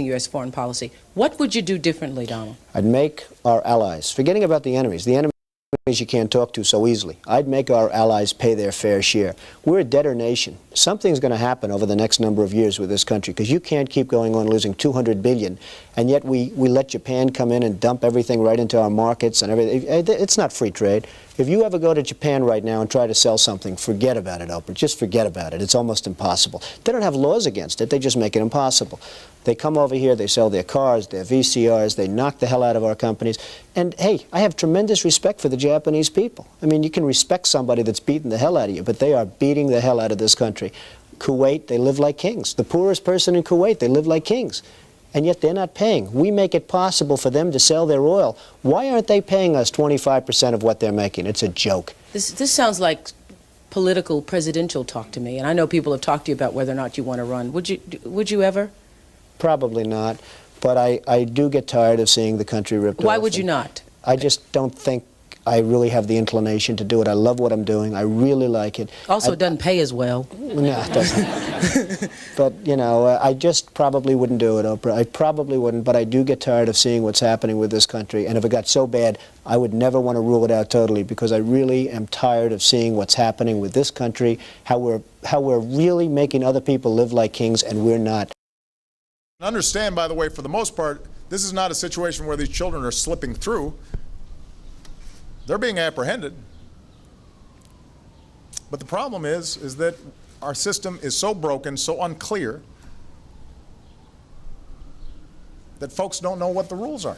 U.S. foreign policy. What would you do differently, Donald? I'd make our allies, forgetting about the enemies you can't talk to so easily. I'd make our allies pay their fair share. We're a debtor nation. Something's going to happen over the next number of years with this country, because you can't keep going on losing $200 billion, and yet we let Japan come in and dump everything right into our markets and everything. It's not free trade. If you ever go to Japan right now and try to sell something, forget about it, Oprah. Just forget about it. It's almost impossible. They don't have laws against it. They just make it impossible. They come over here, they sell their cars, their VCRs, they knock the hell out of our companies. And, hey, I have tremendous respect for the Japanese people. I mean, you can respect somebody that's beating the hell out of you, but they are beating the hell out of this country. Kuwait, they live like kings. The poorest person in Kuwait, they live like kings. And yet they're not paying. We make it possible for them to sell their oil. Why aren't they paying us 25% of what they're making? It's a joke. This sounds like political presidential talk to me, and I know people have talked to you about whether or not you want to run. Would you ever? Probably not, but I do get tired of seeing the country ripped off. Why would you not? I just don't think I really have the inclination to do it. I love what I'm doing. I really like it. Also, it doesn't pay as well. No, it doesn't. But, you know, I just probably wouldn't do it, Oprah. I probably wouldn't, but I do get tired of seeing what's happening with this country. And if it got so bad, I would never want to rule it out totally, because I really am tired of seeing what's happening with this country, how we're really making other people live like kings, and we're not. Understand, by the way, for the most part, this is not a situation where these children are slipping through. They're being apprehended. But the problem is that our system is so broken, so unclear, that folks don't know what the rules are.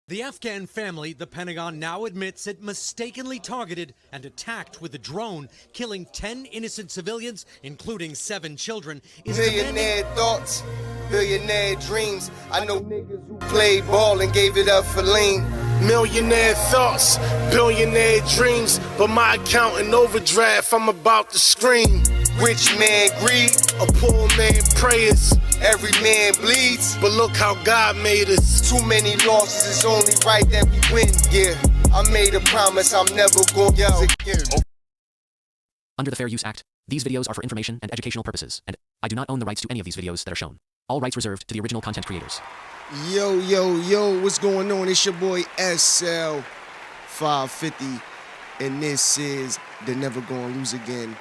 The Afghan family, the Pentagon now admits it mistakenly targeted and attacked with a drone, killing 10 innocent civilians, including 7 children. Millionaire thoughts, billionaire dreams. I know niggas who played ball and gave it up for lean. Millionaire thoughts, billionaire dreams, but my account in overdraft, I'm about to scream. Rich man greed, A poor man prayers, every man bleeds. but look how God made us. Too many losses, it's only right that we win. Yeah, I made a promise I'm never gonna lose again. Under the Fair Use Act, these videos are for information and educational purposes, and I do not own the rights to any of these videos that are shown. All rights reserved to the original content creators. Yo, yo, yo, what's going on? It's your boy SL 550, and this is the Never Gonna Lose Again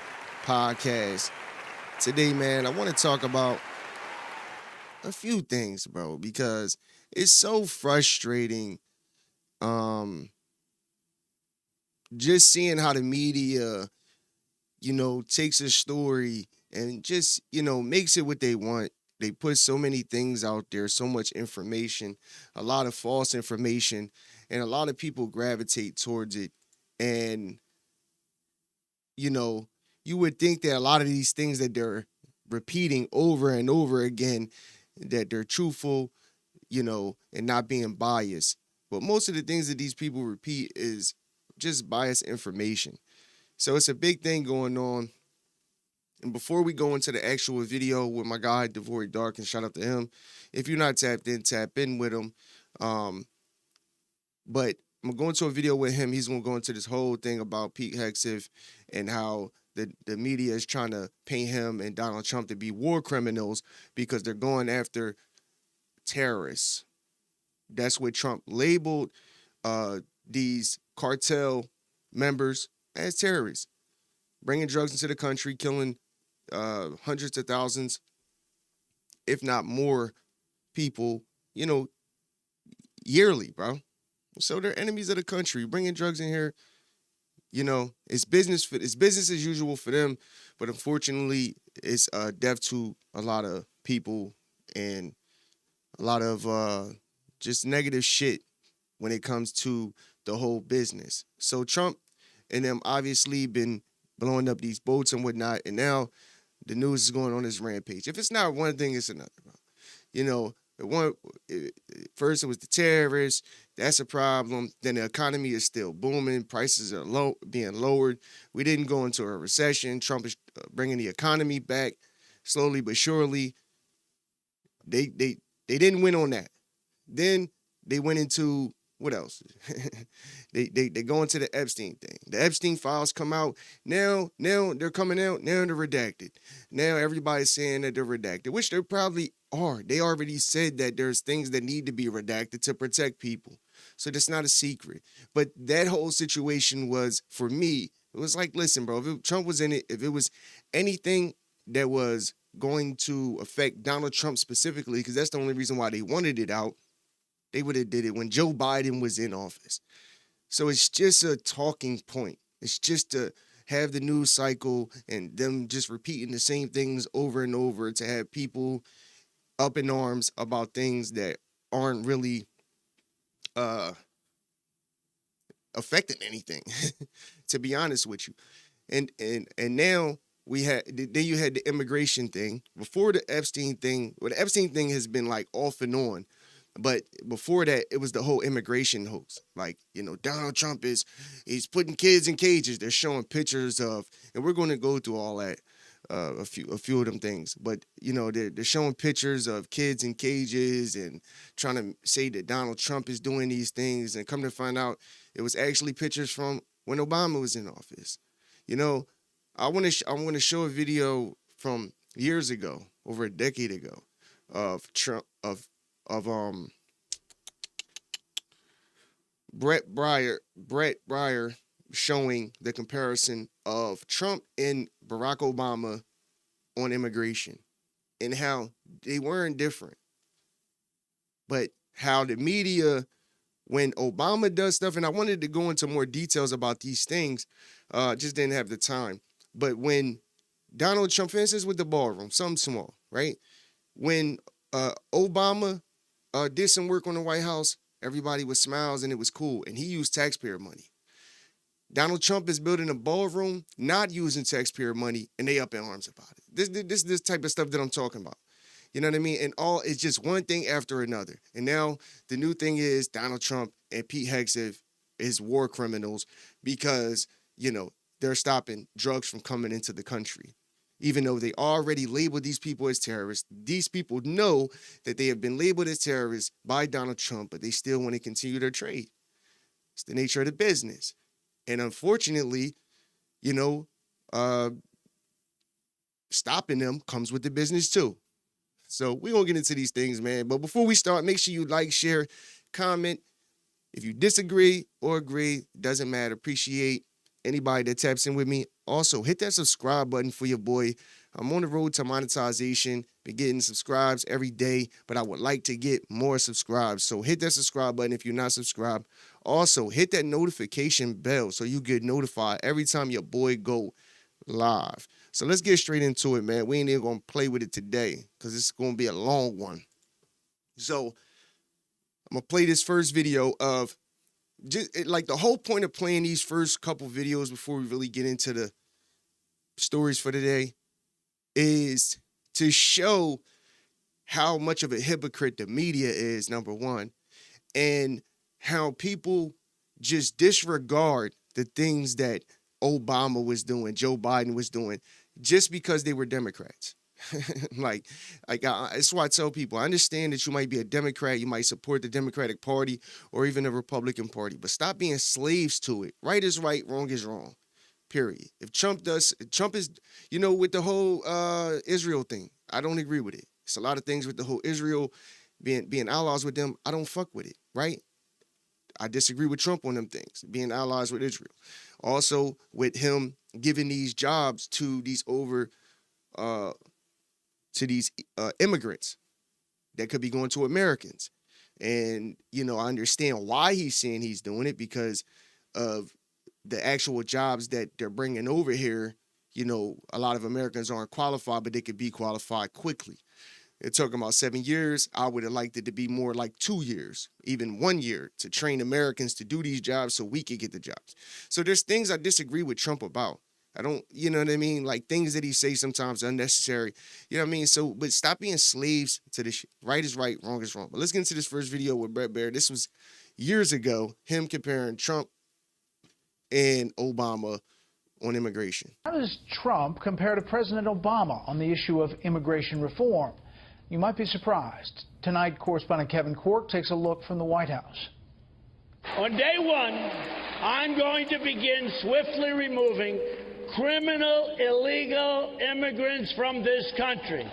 podcast. Today, man, I want to talk about a few things, bro, because it's so frustrating just seeing how the media, you know, takes a story and just, you know, makes it what they want. They put so many things out there, so much information, a lot of false information, and a lot of people gravitate towards it. And, you know, you would think that a lot of these things that they're repeating over and over again, that they're truthful, you know, and not being biased. But most of the things that these people repeat is just biased information. So it's a big thing going on. And before we go into the actual video with my guy, Devory Darkins, shout out to him. If you're not tapped in, tap in with him. But I'm going to go into a video with him. He's going to go into this whole thing about Pete Hegseth and how the media is trying to paint him and Donald Trump to be war criminals because they're going after terrorists. That's what Trump labeled these cartel members as terrorists, bringing drugs into the country, killing hundreds of thousands, if not more, people, you know, yearly, bro. So they're enemies of the country, bringing drugs in here. You know, it's business as usual for them, but unfortunately, it's death to a lot of people and a lot of just negative shit when it comes to the whole business. So Trump and them obviously been blowing up these boats and whatnot, and now the news is going on this rampage. If it's not one thing, it's another, bro. You know, first it was the terrorists. That's a problem. Then the economy is still booming. Prices are being lowered. We didn't go into a recession. Trump is bringing the economy back slowly but surely. They didn't win on that. Then they went into What else? they go into the Epstein thing. The Epstein files come out. Now they're coming out. Now they're redacted. Now everybody's saying that they're redacted, which they probably are. They already said that there's things that need to be redacted to protect people. So that's not a secret. But that whole situation was, for me, it was like, listen, bro, if Trump was in it, if it was anything that was going to affect Donald Trump specifically, because that's the only reason why they wanted it out, they would have did it when Joe Biden was in office. So it's just a talking point. It's just to have the news cycle and them just repeating the same things over and over to have people up in arms about things that aren't really affecting anything, to be honest with you. And now then you had the immigration thing. Before the Epstein thing, well, the Epstein thing has been like off and on. But before that, it was the whole immigration hoax. Like, Donald Trump he's putting kids in cages. They're showing pictures of, and we're going to go through all that, a few of them things. But, they're showing pictures of kids in cages and trying to say that Donald Trump is doing these things. And come to find out, it was actually pictures from when Obama was in office. I want to show a video from years ago, over a decade ago, of Trump, of Brett Breyer showing the comparison of Trump and Barack Obama on immigration and how they weren't different, but how the media, when Obama does stuff, and I wanted to go into more details about these things, just didn't have the time. But when Donald Trump, for instance, with the ballroom, something small, right? When Obama did some work on the White House, everybody was smiles and it was cool, and he used taxpayer money. Donald Trump is building a ballroom, not using taxpayer money, and they up in arms about it. This type of stuff that I'm talking about. You know what I mean? And it's just one thing after another. And now the new thing is Donald Trump and Pete Hegseth is war criminals because, they're stopping drugs from coming into the country. Even though they already labeled these people as terrorists, these people know that they have been labeled as terrorists by Donald Trump, but they still want to continue their trade. It's the nature of the business. And unfortunately, stopping them comes with the business too. So we're going to get into these things, man. But before we start, make sure you like, share, comment. If you disagree or agree, doesn't matter. Appreciate anybody that taps in with me. Also, hit that subscribe button for your boy. I'm on the road to monetization. Been getting subscribes every day, but I would like to get more subscribes. So hit that subscribe button if you're not subscribed. Also, hit that notification bell so you get notified every time your boy go live. So let's get straight into it, man. We ain't even going to play with it today because it's going to be a long one. So I'm going to play this first video of like the whole point of playing these first couple videos before we really get into the stories for today is to show how much of a hypocrite the media is, number one, and how people just disregard the things that Obama was doing, Joe Biden was doing, just because they were Democrats. That's why I tell people, I understand that you might be a Democrat, you might support the Democratic Party or even the Republican Party, but stop being slaves to it. Right is right, wrong is wrong, period. If Trump is, with the whole Israel thing, I don't agree with it. It's a lot of things with the whole Israel being allies with them. I don't fuck with it, right? I disagree with Trump on them things, being allies with Israel. Also, with him giving these jobs to these immigrants that could be going to Americans. And, I understand why he's saying he's doing it because of the actual jobs that they're bringing over here. A lot of Americans aren't qualified, but they could be qualified quickly. They're talking about 7 years. I would have liked it to be more like 2 years, even 1 year, to train Americans to do these jobs so we could get the jobs. So there's things I disagree with Trump about. I don't, you know what I mean? Like things that he says sometimes unnecessary. You know what I mean? So, but stop being slaves to this shit. Right is right, wrong is wrong. But let's get into this first video with Brett Breyer. This was years ago, him comparing Trump and Obama on immigration. How does Trump compare to President Obama on the issue of immigration reform? You might be surprised. Tonight, correspondent Kevin Cork takes a look from the White House. On day one, I'm going to begin swiftly removing criminal, illegal immigrants from this country.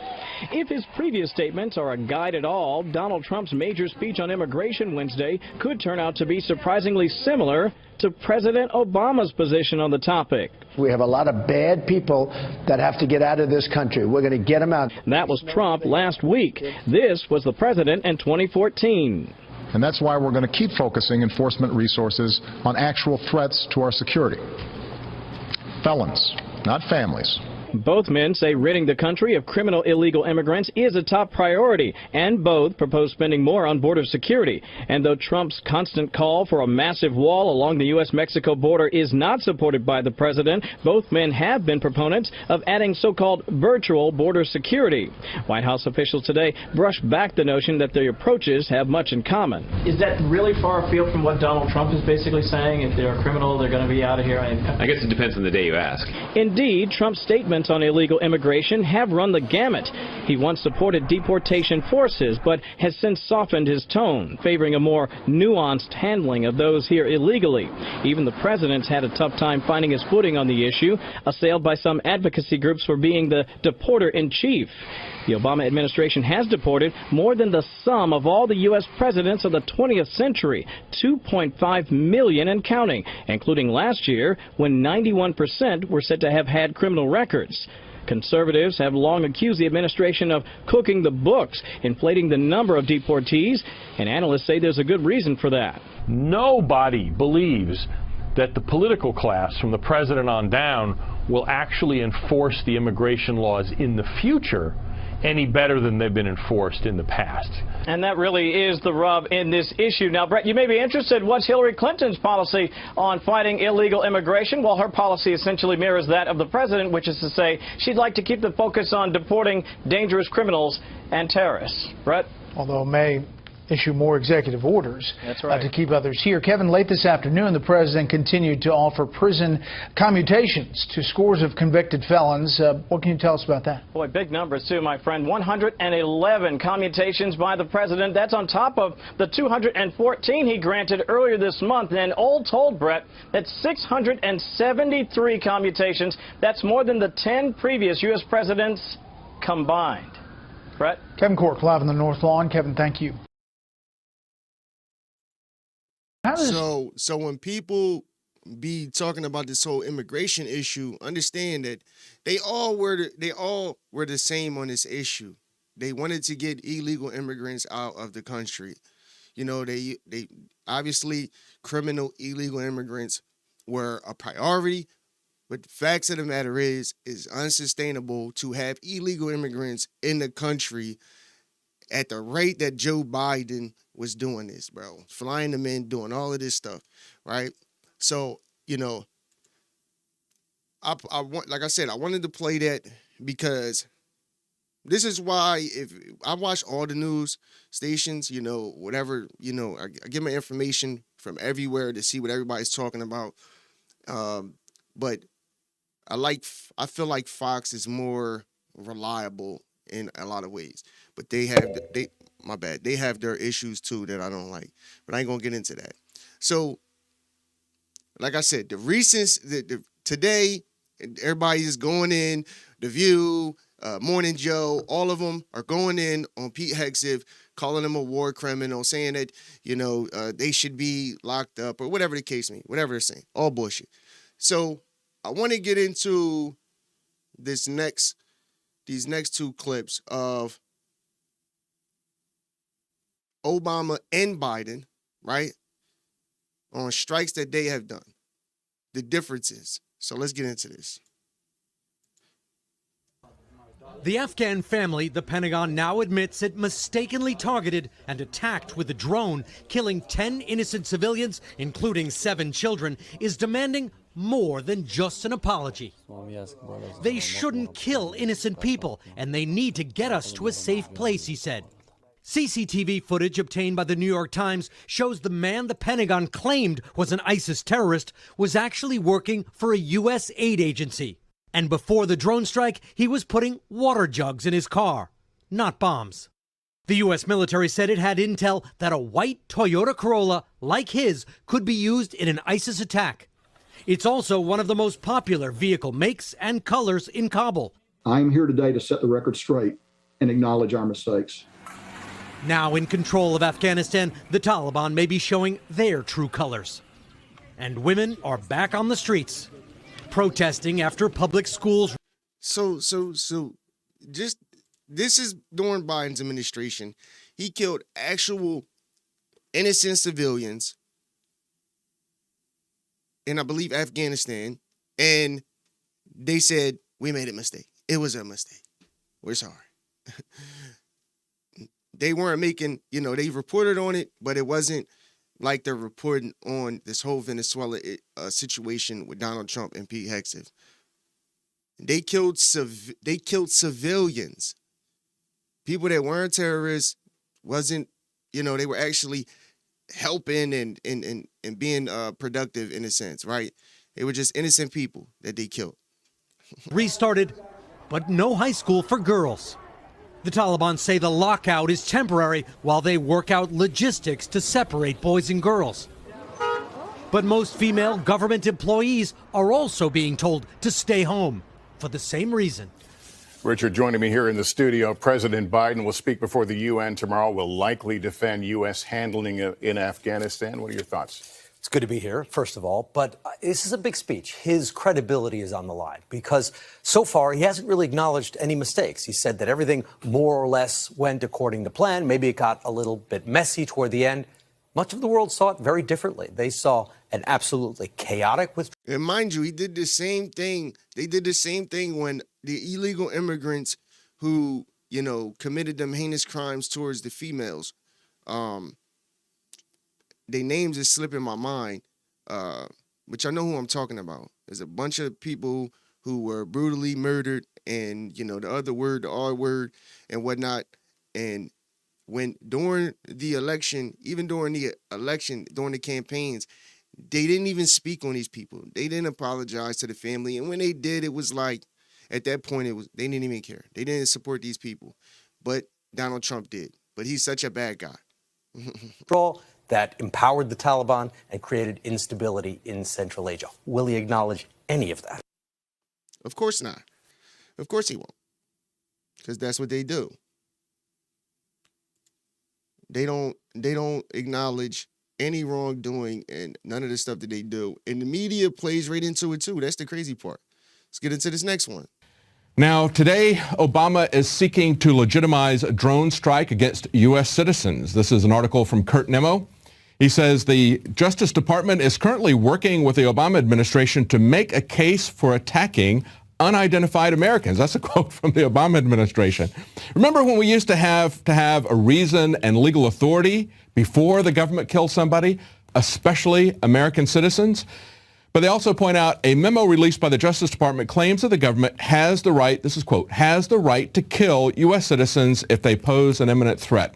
If his previous statements are a guide at all, Donald Trump's major speech on immigration Wednesday could turn out to be surprisingly similar to President Obama's position on the topic. We have a lot of bad people that have to get out of this country. We're going to get them out. That was Trump last week. This was the president in 2014. And that's why we're going to keep focusing enforcement resources on actual threats to our security. Felons, not families. Both men say ridding the country of criminal illegal immigrants is a top priority, and both propose spending more on border security. And though Trump's constant call for a massive wall along the U.S.-Mexico border is not supported by the president, both men have been proponents of adding so-called virtual border security. White House officials today brushed back the notion that their approaches have much in common. Is that really far afield from what Donald Trump is basically saying? If they're a criminal, they're going to be out of here? I guess it depends on the day you ask. Indeed, Trump's statements on illegal immigration have run the gamut. He once supported deportation forces, but has since softened his tone, favoring a more nuanced handling of those here illegally. Even the president's had a tough time finding his footing on the issue, assailed by some advocacy groups for being the deporter-in-chief. The Obama administration has deported more than the sum of all the U.S. presidents of the 20th century, 2.5 million and counting, including last year when 91% were said to have had criminal records. Conservatives have long accused the administration of cooking the books, inflating the number of deportees, and analysts say there's a good reason for that. Nobody believes that the political class, from the president on down, will actually enforce the immigration laws in the future any better than they've been enforced in the past. And that really is the rub in this issue. Now, Brett, you may be interested. What's Hillary Clinton's policy on fighting illegal immigration? Well, her policy essentially mirrors that of the president, which is to say she'd like to keep the focus on deporting dangerous criminals and terrorists. Brett? Although May issue more executive orders. That's right. To keep others here. Kevin, late this afternoon, the president continued to offer prison commutations to scores of convicted felons. What can you tell us about that? Boy, big numbers, too, my friend. 111 commutations by the president. That's on top of the 214 he granted earlier this month. And all told, Brett, that's 673 commutations. That's more than the 10 previous U.S. presidents combined. Brett? Kevin Cork, live on the North Lawn. Kevin, thank you. So when people be talking about this whole immigration issue, understand that they all were the same on this issue. They wanted to get illegal immigrants out of the country. You know, they obviously criminal illegal immigrants were a priority, but the facts of the matter is unsustainable to have illegal immigrants in the country at the rate that Joe Biden was doing this, bro. Flying them in, doing all of this stuff, right? So, you know, like I said, I wanted to play that because this is why if I watch all the news stations, you know, whatever, you know, I get my information from everywhere to see what everybody's talking about. But I feel like Fox is more reliable in a lot of ways, but they have their issues too that I don't like, but I ain't gonna get into that. So, like I said, today, everybody is going in, The View, Morning Joe, all of them are going in on Pete Hegseth, calling him a war criminal, saying that, you know, they should be locked up or whatever the case may be, whatever they're saying, all bullshit. So I want to get into these next two clips of Obama and Biden, right, on strikes that they have done, the differences. So let's get into this. The Afghan family, the Pentagon now admits it mistakenly targeted and attacked with a drone, killing 10 innocent civilians, including 7 children, is demanding more than just an apology. They shouldn't kill innocent people, and they need to get us to a safe place, he said. CCTV footage obtained by the New York Times shows the man the Pentagon claimed was an ISIS terrorist was actually working for a U.S. aid agency. And before the drone strike, he was putting water jugs in his car, not bombs. The U.S. military said it had intel that a white Toyota Corolla like his could be used in an ISIS attack. It's also one of the most popular vehicle makes and colors in Kabul. I'm here today to set the record straight and acknowledge our mistakes. Now in control of Afghanistan, the Taliban may be showing their true colors. And women are back on the streets, protesting after public schools. So just this is during Biden's administration. He killed actual innocent civilians in, I believe, Afghanistan, and they said, we made a mistake. It was a mistake. We're sorry. They weren't making, they reported on it, but it wasn't like they're reporting on this whole Venezuela situation with Donald Trump and Pete Hegseth. They killed civilians. People that weren't terrorists, wasn't, they were actually helping and being productive in a sense, right? They were just innocent people that they killed. Restarted, but no high school for girls. The Taliban say the lockout is temporary while they work out logistics to separate boys and girls. But most female government employees are also being told to stay home for the same reason. Richard, joining me here in the studio, President Biden will speak before the UN tomorrow, will likely defend U.S. handling in Afghanistan. What are your thoughts? It's good to be here, first of all, but this is a big speech. His credibility is on the line because so far he hasn't really acknowledged any mistakes. He said that everything more or less went according to plan. Maybe it got a little bit messy toward the end. Much of the world saw it very differently. They saw an absolutely chaotic withdrawal. And mind you, he did the same thing. They did the same thing when the illegal immigrants who, committed them heinous crimes towards the females, their names is slipping my mind, which I know who I'm talking about. There's a bunch of people who were brutally murdered and, the other word, the R word and whatnot. And during the election, during the campaigns, they didn't even speak on these people. They didn't apologize to the family. And when they did, it was like, at that point, they didn't even care. They didn't support these people. But Donald Trump did. But he's such a bad guy. That empowered the Taliban and created instability in Central Asia. Will he acknowledge any of that? Of course not. Of course he won't. Because that's what they do. They don't acknowledge any wrongdoing and none of the stuff that they do. And the media plays right into it too. That's the crazy part. Let's get into this next one. Now, today, Obama is seeking to legitimize a drone strike against U.S. citizens. This is an article from Kurt Nemo. He says the Justice Department is currently working with the Obama administration to make a case for attacking unidentified Americans. That's a quote from the Obama administration. Remember when we used to have a reason and legal authority before the government killed somebody, especially American citizens? But they also point out a memo released by the Justice Department claims that the government has the right, this is quote, has the right to kill U.S. citizens if they pose an imminent threat.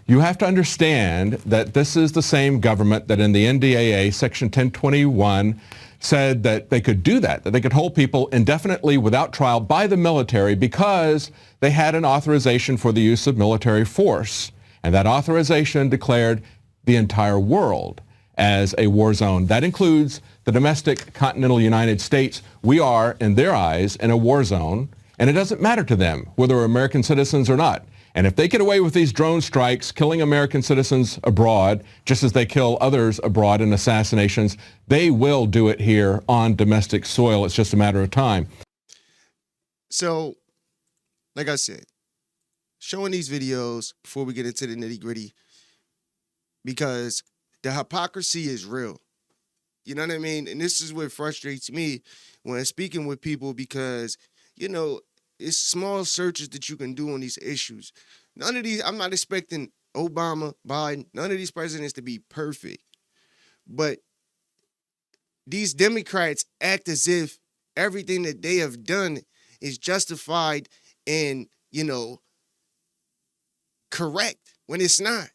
You have to understand that this is the same government that in the NDAA, Section 1021, said that they could do that they could hold people indefinitely without trial by the military because they had an authorization for the use of military force. And that authorization declared the entire world as a war zone. That includes the domestic continental United States. We are, in their eyes, in a war zone, and it doesn't matter to them whether we're American citizens or not. And if they get away with these drone strikes, killing American citizens abroad, just as they kill others abroad in assassinations, they will do it here on domestic soil. It's just a matter of time. So, like I said, showing these videos before we get into the nitty-gritty, because the hypocrisy is real. You know what I mean? And this is what frustrates me when speaking with people because, it's small searches that you can do on these issues. None of these, I'm not expecting Obama, Biden, none of these presidents to be perfect. But these Democrats act as if everything that they have done is justified and, correct when it's not.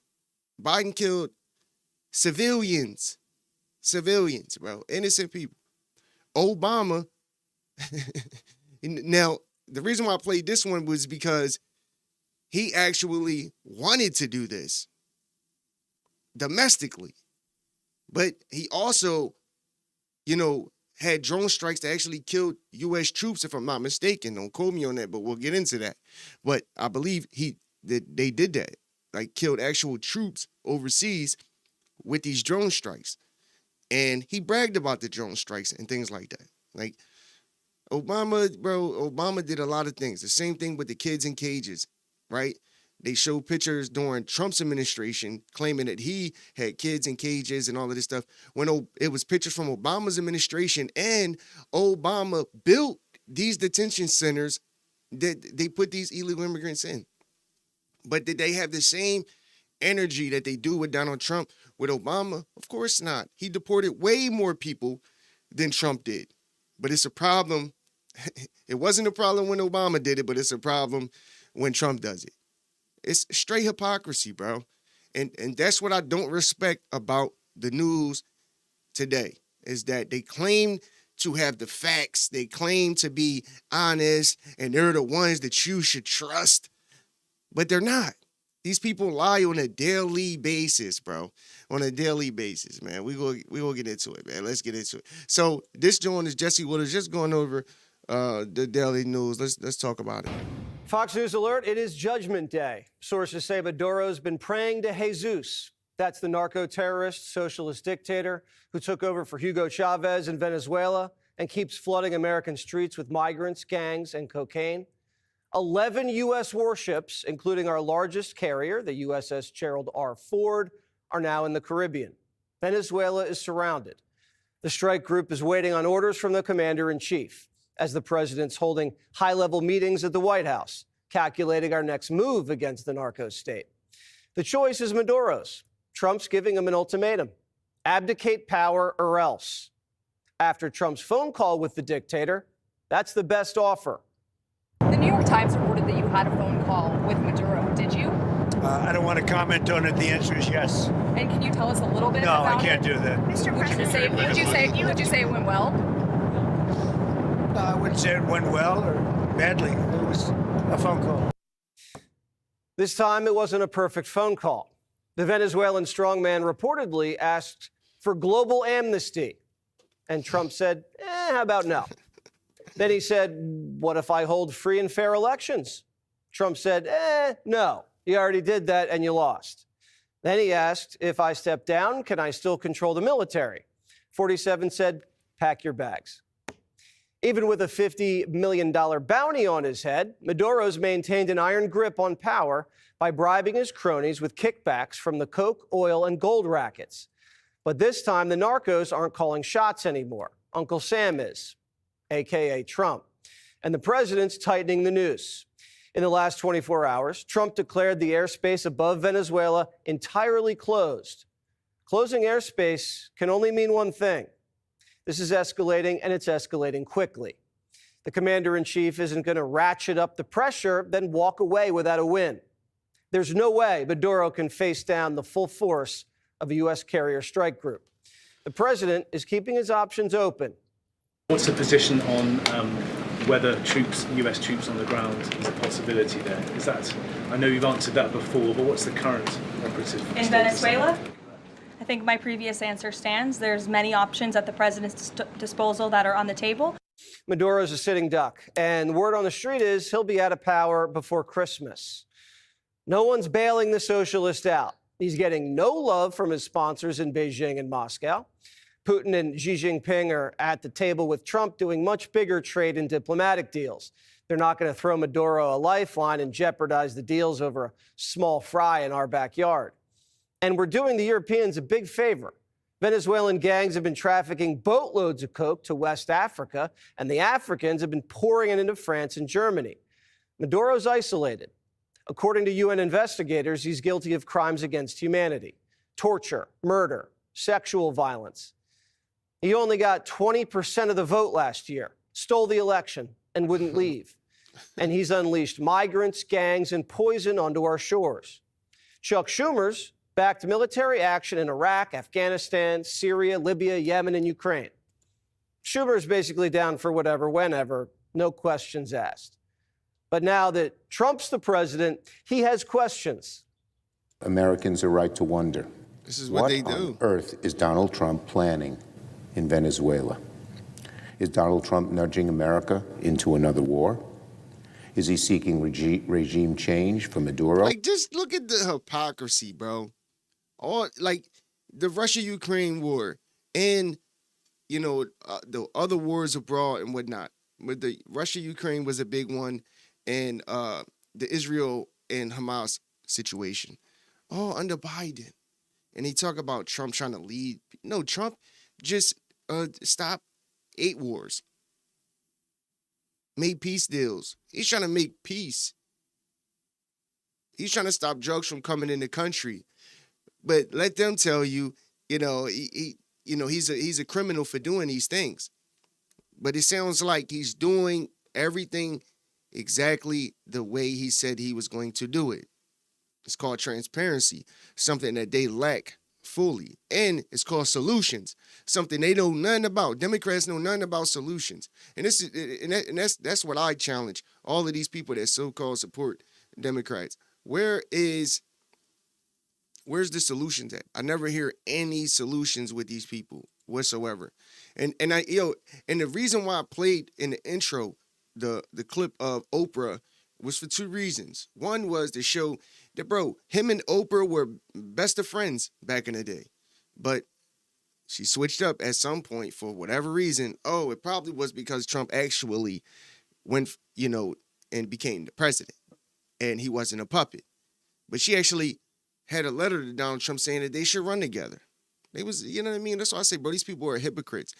Biden killed civilians, bro, innocent people. Obama, now, the reason why I played this one was because he actually wanted to do this domestically. But he also, had drone strikes that actually killed U.S. troops, if I'm not mistaken. Don't quote me on that, but we'll get into that. But I believe they did that, like killed actual troops overseas with these drone strikes. And he bragged about the drone strikes and things like that. Like Obama did a lot of things. The same thing with the kids in cages, right? They showed pictures during Trump's administration claiming that he had kids in cages and all of this stuff, when it was pictures from Obama's administration, and Obama built these detention centers that they put these illegal immigrants in. But did they have the same energy that they do with Donald Trump with Obama? Of course not. He deported way more people than Trump did. But it's a problem. It wasn't a problem when Obama did it, but it's a problem when Trump does it. It's straight hypocrisy, bro. And that's what I don't respect about the news today, is that they claim to have the facts. They claim to be honest, and they're the ones that you should trust. But they're not. These people lie on a daily basis, bro. On a daily basis, man. We will get into it, man. Let's get into it. So this joint is Jesse Wooders just going over the daily news. Let's talk about it. Fox News alert, it is Judgment Day. Sources say Maduro's been praying to Jesus. That's the narco-terrorist, socialist dictator who took over for Hugo Chavez in Venezuela and keeps flooding American streets with migrants, gangs, and cocaine. 11 U.S. warships, including our largest carrier, the USS Gerald R. Ford, are now in the Caribbean. Venezuela is surrounded. The strike group is waiting on orders from the commander-in-chief, as the president's holding high-level meetings at the White House, calculating our next move against the narco state. The choice is Maduro's. Trump's giving him an ultimatum: abdicate power or else. After Trump's phone call with the dictator, that's the best offer. The New York Times reported that you had a phone call with Maduro. Did you? I don't want to comment on it. The answer is yes. And can you tell us a little bit about it? No, I can't do that. Mr. President, would you say it went well? No, I wouldn't say it went well or badly. It was a phone call. This time, it wasn't a perfect phone call. The Venezuelan strongman reportedly asked for global amnesty. And Trump said, how about no? Then he said, what if I hold free and fair elections? Trump said, no, you already did that and you lost. Then he asked, if I step down, can I still control the military? 47 said, pack your bags. Even with a $50 million bounty on his head, Maduro's maintained an iron grip on power by bribing his cronies with kickbacks from the coke, oil, and gold rackets. But this time, the narcos aren't calling shots anymore. Uncle Sam is, a.k.a. Trump. And the president's tightening the noose. In the last 24 hours, Trump declared the airspace above Venezuela entirely closed. Closing airspace can only mean one thing. This is escalating, and it's escalating quickly. The commander-in-chief isn't going to ratchet up the pressure, then walk away without a win. There's no way Maduro can face down the full force of a U.S. carrier strike group. The president is keeping his options open. What's the position on whether U.S. troops on the ground is a possibility there? Is that, I know you've answered that before, but what's the current operative in status? Venezuela? I think my previous answer stands. There's many options at the president's disposal that are on the table. Maduro's a sitting duck, and word on the street is he'll be out of power before Christmas. No one's bailing the socialist out. He's getting no love from his sponsors in Beijing and Moscow. Putin and Xi Jinping are at the table with Trump doing much bigger trade and diplomatic deals. They're not going to throw Maduro a lifeline and jeopardize the deals over a small fry in our backyard. And we're doing the Europeans a big favor. Venezuelan gangs have been trafficking boatloads of coke to West Africa, and the Africans have been pouring it into France and Germany. Maduro's isolated. According to UN investigators, he's guilty of crimes against humanity, torture, murder, sexual violence. He only got 20% of the vote last year, stole the election, and wouldn't leave. And he's unleashed migrants, gangs, and poison onto our shores. Chuck Schumer's backed military action in Iraq, Afghanistan, Syria, Libya, Yemen, and Ukraine. Schumer's basically down for whatever, whenever, no questions asked. But now that Trump's the president, he has questions. Americans are right to wonder. This is what they do. What on earth is Donald Trump planning in Venezuela? Is Donald Trump nudging America into another war? Is he seeking regime change for Maduro? Like, just look at the hypocrisy, bro. All like the Russia-Ukraine war and, you know, the other wars abroad and whatnot. But the Russia-Ukraine was a big one, and the Israel and Hamas situation, all under Biden. And he talk about Trump trying to lead. No, Trump just stopped 8 wars, made peace deals. He's trying to make peace. He's trying to stop drugs from coming in the country. But let them tell you, he's a criminal for doing these things. But it sounds like he's doing everything exactly the way he said he was going to do it. It's called transparency, something that they lack fully. And it's called solutions, something they know nothing about. Democrats know nothing about solutions. And that's what I challenge all of these people that so-called support Democrats. Where's the solutions at? I never hear any solutions with these people whatsoever. And the reason why I played in the intro the clip of Oprah was for 2 reasons. One was to show that, bro, him and Oprah were best of friends back in the day. But she switched up at some point for whatever reason. Oh, it probably was because Trump actually went, and became the president. And he wasn't a puppet. But she actually had a letter to Donald Trump saying that they should run together. They was, you know what I mean? That's why I say, bro, these people are hypocrites.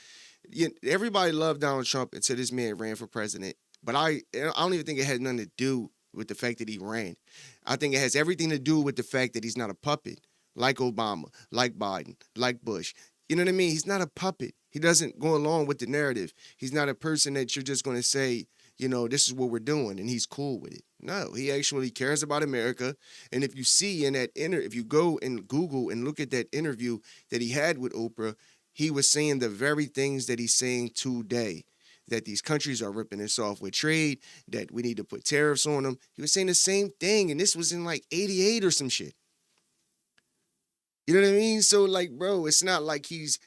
Everybody loved Donald Trump until this man ran for president. But I don't even think it had nothing to do with the fact that he ran. I think it has everything to do with the fact that he's not a puppet, like Obama, like Biden, like Bush. You know what I mean? He's not a puppet. He doesn't go along with the narrative. He's not a person that you're just going to say, this is what we're doing, and he's cool with it. No, he actually cares about America. And if you see in that if you go and Google and look at that interview that he had with Oprah, he was saying the very things that he's saying today, that these countries are ripping us off with trade, that we need to put tariffs on them. He was saying the same thing, and this was in like 88 or some shit. You know what I mean? So, like, bro, it's not like he's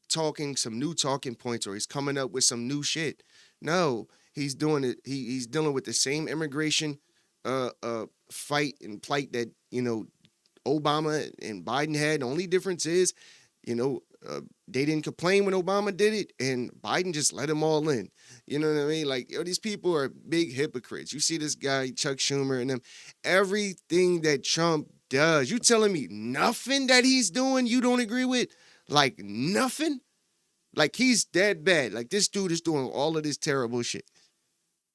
talking some new talking points or he's coming up with some new shit. No, he's doing it. He's dealing with the same immigration fight and plight that, Obama and Biden had. The only difference is, they didn't complain when Obama did it, and Biden just let them all in. You know what I mean? Like, these people are big hypocrites. You see this guy, Chuck Schumer, and them. Everything that Trump does, you telling me nothing that he's doing you don't agree with? Like, nothing? Like, he's that bad. Like, this dude is doing all of this terrible shit.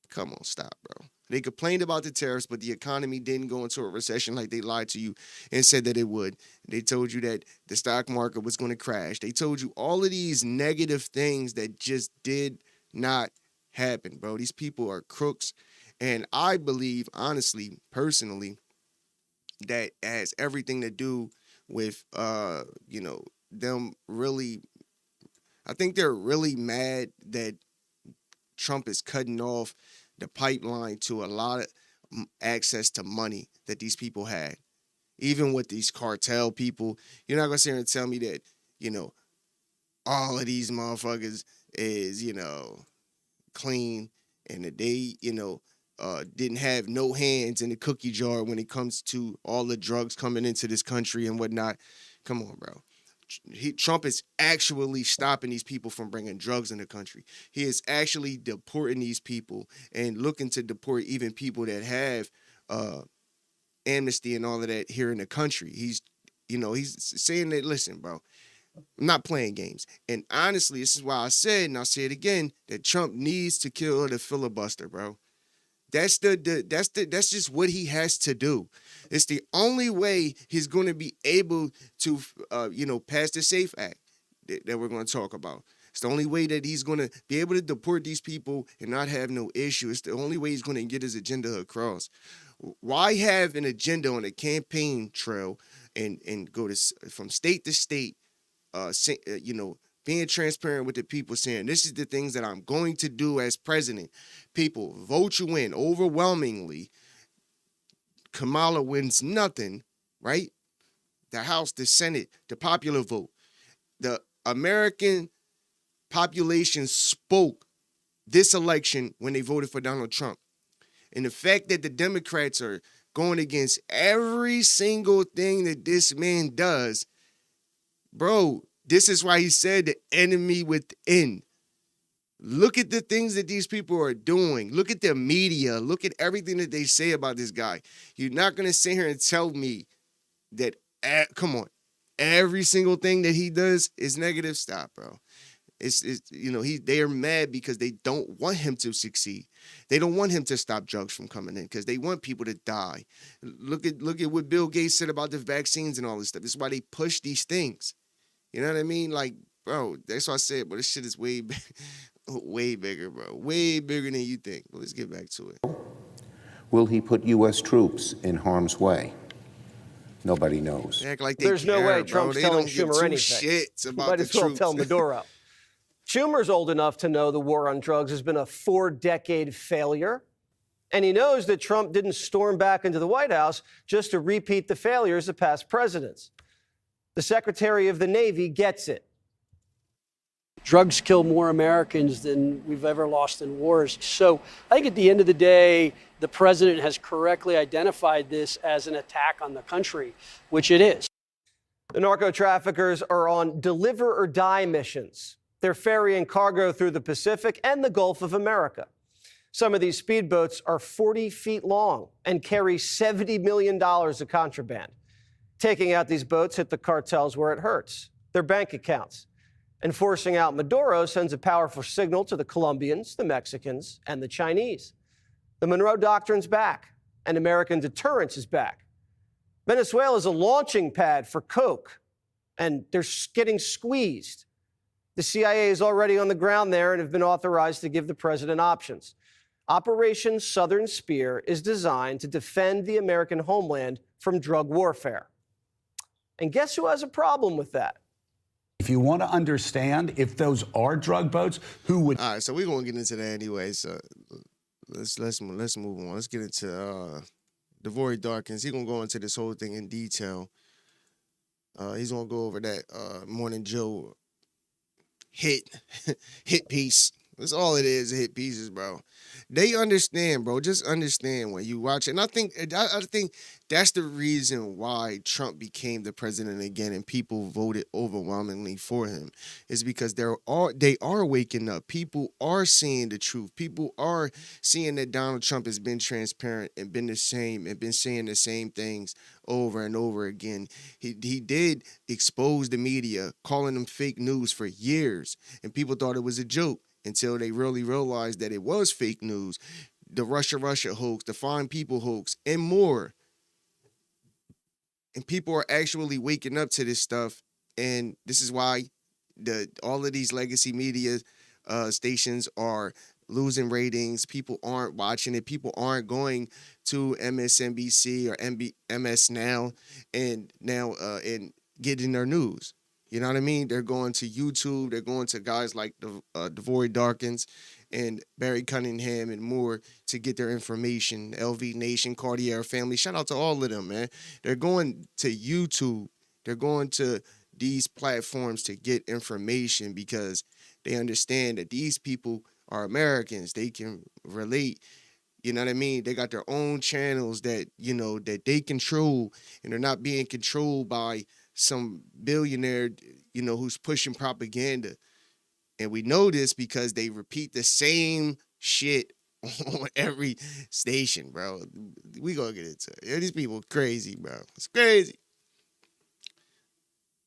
Come on, stop, bro. They complained about the tariffs, but the economy didn't go into a recession like they lied to you and said that it would. They told you that the stock market was going to crash. They told you all of these negative things that just did not happen, bro. These people are crooks. And I believe, honestly, personally, that has everything to do with, them really, I think they're really mad that Trump is cutting off the pipeline to a lot of access to money that these people had. Even with these cartel people, you're not going to sit here and tell me that, all of these motherfuckers is, clean and that they, didn't have no hands in the cookie jar when it comes to all the drugs coming into this country and whatnot. Come on, bro. Trump is actually stopping these people from bringing drugs in the country. He is actually deporting these people and looking to deport even people that have amnesty and all of that here in the country. He's saying that, listen, bro, I'm not playing games. And honestly, this is why I said, and I'll say it again, that Trump needs to kill the filibuster, bro. That's just what he has to do. It's the only way he's going to be able to, pass the SAFE Act that we're going to talk about. It's the only way that he's going to be able to deport these people and not have no issue. It's the only way he's going to get his agenda across. Why have an agenda on a campaign trail and go from state to state, being transparent with the people, saying this is the things that I'm going to do as president. People, vote you in overwhelmingly. Kamala wins nothing, right? The House, the Senate, the popular vote. The American population spoke this election when they voted for Donald Trump. And the fact that the Democrats are going against every single thing that this man does, bro, this is why he said the enemy within. Look at the things that these people are doing. Look at the media. Look at everything that they say about this guy. You're not going to sit here and tell me that, come on, every single thing that he does is negative. Stop, bro. They are mad because they don't want him to succeed. They don't want him to stop drugs from coming in because they want people to die. Look at what Bill Gates said about the vaccines and all this stuff. This is why they push these things. You know what I mean? Like, bro, that's what I said, but this shit is way bigger, bro. Way bigger than you think. But let's get back to it. Will he put U.S. troops in harm's way? Nobody knows. They act like they There's care, no way bro. Trump's They telling don't give Schumer two anything. shits You about might the as well troops. tell Maduro. Schumer's old enough to know the war on drugs has been a 4-decade failure. And he knows that Trump didn't storm back into the White House just to repeat the failures of past presidents. The Secretary of the Navy gets it. Drugs kill more Americans than we've ever lost in wars. So I think at the end of the day, the president has correctly identified this as an attack on the country, which it is. The narco-traffickers are on deliver or die missions. They're ferrying cargo through the Pacific and the Gulf of America. Some of these speedboats are 40 feet long and carry $70 million of contraband. Taking out these boats hit the cartels where it hurts, their bank accounts. And forcing out Maduro sends a powerful signal to the Colombians, the Mexicans, and the Chinese. The Monroe Doctrine's back, and American deterrence is back. Venezuela is a launching pad for coke, and they're getting squeezed. The CIA is already on the ground there and have been authorized to give the president options. Operation Southern Spear is designed to defend the American homeland from drug warfare. And guess who has a problem with that? If you want to understand if those are drug boats, who would... All right, so we're going to get into that anyway. So let's move on. Let's get into Devory Darkins. He's going to go into this whole thing in detail. He's going to go over that Morning Joe hit piece. That's all it is, hit pieces, bro. They understand, bro. Just understand when you watch it. And I think that's the reason why Trump became the president again and people voted overwhelmingly for him. Is because they are waking up. People are seeing the truth. People are seeing that Donald Trump has been transparent and been the same and been saying the same things over and over again. He did expose the media, calling them fake news for years, and people thought it was a joke until they really realized that it was fake news, the Russia hoax, the Fine People hoax, and more. And people are actually waking up to this stuff, and this is why all of these legacy media stations are losing ratings. People aren't watching it. People aren't going to MSNBC or MS Now and getting their news. You know what I mean? They're going to YouTube. They're going to guys like Devory Darkins and Barry Cunningham and more to get their information. LV Nation, Cartier Family. Shout out to all of them, man. They're going to YouTube. They're going to these platforms to get information because they understand that these people are Americans. They can relate. You know what I mean? They got their own channels that, that they control, and they're not being controlled by some billionaire, who's pushing propaganda. And we know this because they repeat the same shit on every station, bro. We gonna get into it. These people crazy, bro. It's crazy.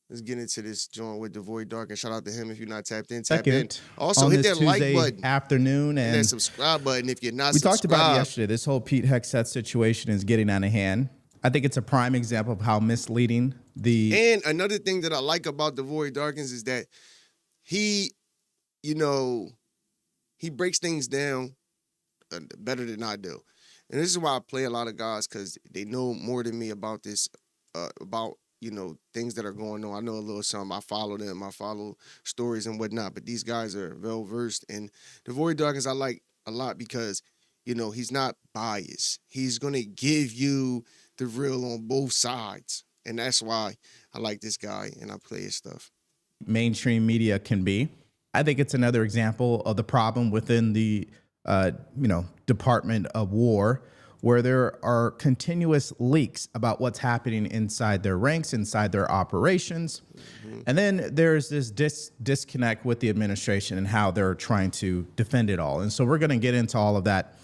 Let's get into this joint with Devory Dark, and shout out to him if you're not tapped in. Tap in. Also, hit that like button afternoon and that subscribe button if you're not. We talked about it yesterday. This whole Pete Hegseth situation is getting out of hand. I think it's a prime example of how misleading And another thing that I like about Devory Darkins is that he breaks things down better than I do. And this is why I play a lot of guys, because they know more than me about this, about things that are going on. I know a little something. I follow them. I follow stories and whatnot. But these guys are well versed. And Devory Darkins I like a lot because, he's not biased. He's gonna give you the real on both sides, and that's why I like this guy and I play his stuff. Mainstream media can be. I think it's another example of the problem within the Department of War, where there are continuous leaks about what's happening inside their ranks, inside their operations. And then there's this disconnect with the administration and how they're trying to defend it all. And so we're going to get into all of that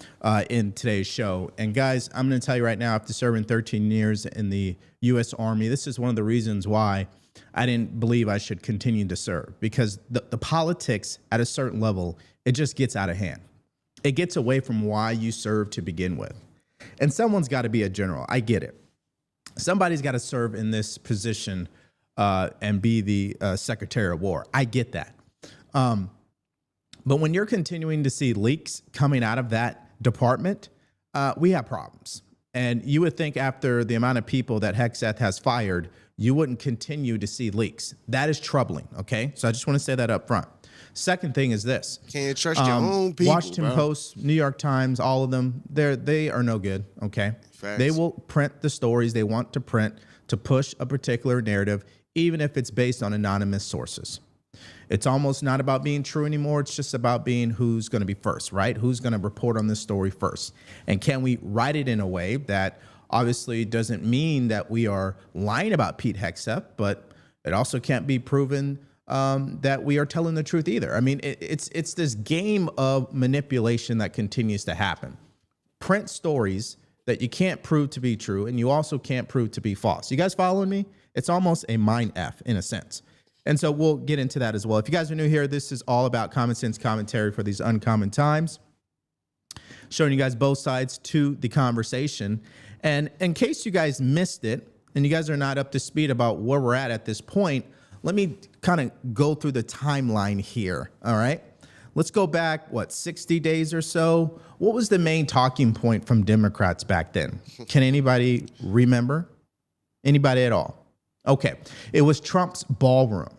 in today's show. And guys, I'm going to tell you right now, after serving 13 years in the U.S. Army, this is one of the reasons why I didn't believe I should continue to serve, because the politics at a certain level, it just gets out of hand. It gets away from why you serve to begin with. And someone's got to be a general. I get it. Somebody's got to serve in this position and be the Secretary of War. I get that. But when you're continuing to see leaks coming out of that department, we have problems. And you would think after the amount of people that Hegseth has fired, you wouldn't continue to see leaks. That is troubling, okay? So I just want to say that up front. Second thing is this. Can't trust your own people, Washington Post, New York Times, all of them, they are no good, okay? Facts. They will print the stories they want to print to push a particular narrative, even if it's based on anonymous sources. It's almost not about being true anymore. It's just about being who's going to be first, right? Who's going to report on this story first? And can we write it in a way that obviously doesn't mean that we are lying about Pete Hegseth, but it also can't be proven that we are telling the truth either. I mean, it's this game of manipulation that continues to happen. Print stories that you can't prove to be true, and you also can't prove to be false. You guys following me? It's almost a mind F in a sense. And so we'll get into that as well. If you guys are new here, this is all about common sense commentary for these uncommon times, showing you guys both sides to the conversation. And in case you guys missed it, and you guys are not up to speed about where we're at this point, let me kind of go through the timeline here, all right? Let's go back, 60 days or so? What was the main talking point from Democrats back then? Can anybody remember? Anybody at all? Okay, it was Trump's ballroom.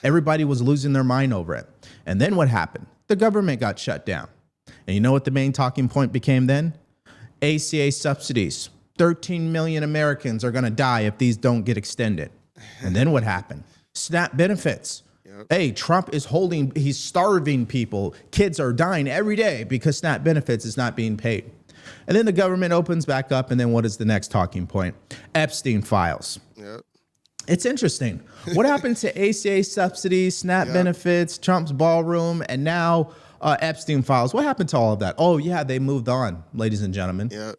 Everybody was losing their mind over it. And then what happened? The government got shut down. And you know what the main talking point became then? ACA subsidies. 13 million Americans are going to die if these don't get extended. And then what happened? SNAP benefits. Yep. Hey, Trump is he's starving people. Kids are dying every day because SNAP benefits is not being paid. And then the government opens back up, and then what is the next talking point? Epstein files. Yep. It's interesting. What happened to ACA subsidies, SNAP benefits, Trump's ballroom, and now Epstein files? What happened to all of that? Oh, yeah, they moved on, ladies and gentlemen. Yep.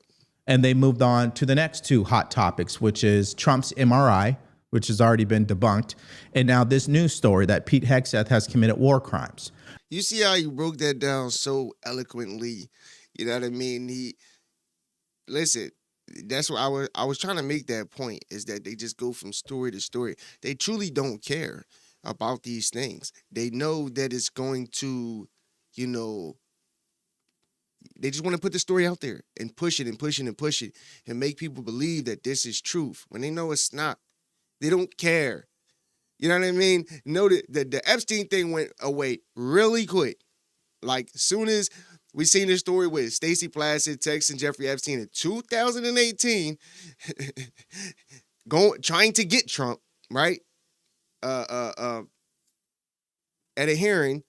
And they moved on to the next two hot topics, which is Trump's MRI, which has already been debunked, and now this new story that Pete Hegseth has committed war crimes. You see how he broke that down so eloquently. You know what I mean? Listen, that's what I was trying to make that point, is that they just go from story to story. They truly don't care about these things. They know that it's going to, they just want to put the story out there and push it and push it and push it and make people believe that this is truth when they know it's not. They don't care. You know what I mean? Know that the Epstein thing went away really quick. Like, soon as we seen this story with Stacey Placid texting Jeffrey Epstein in 2018, trying to get Trump, right? At a hearing,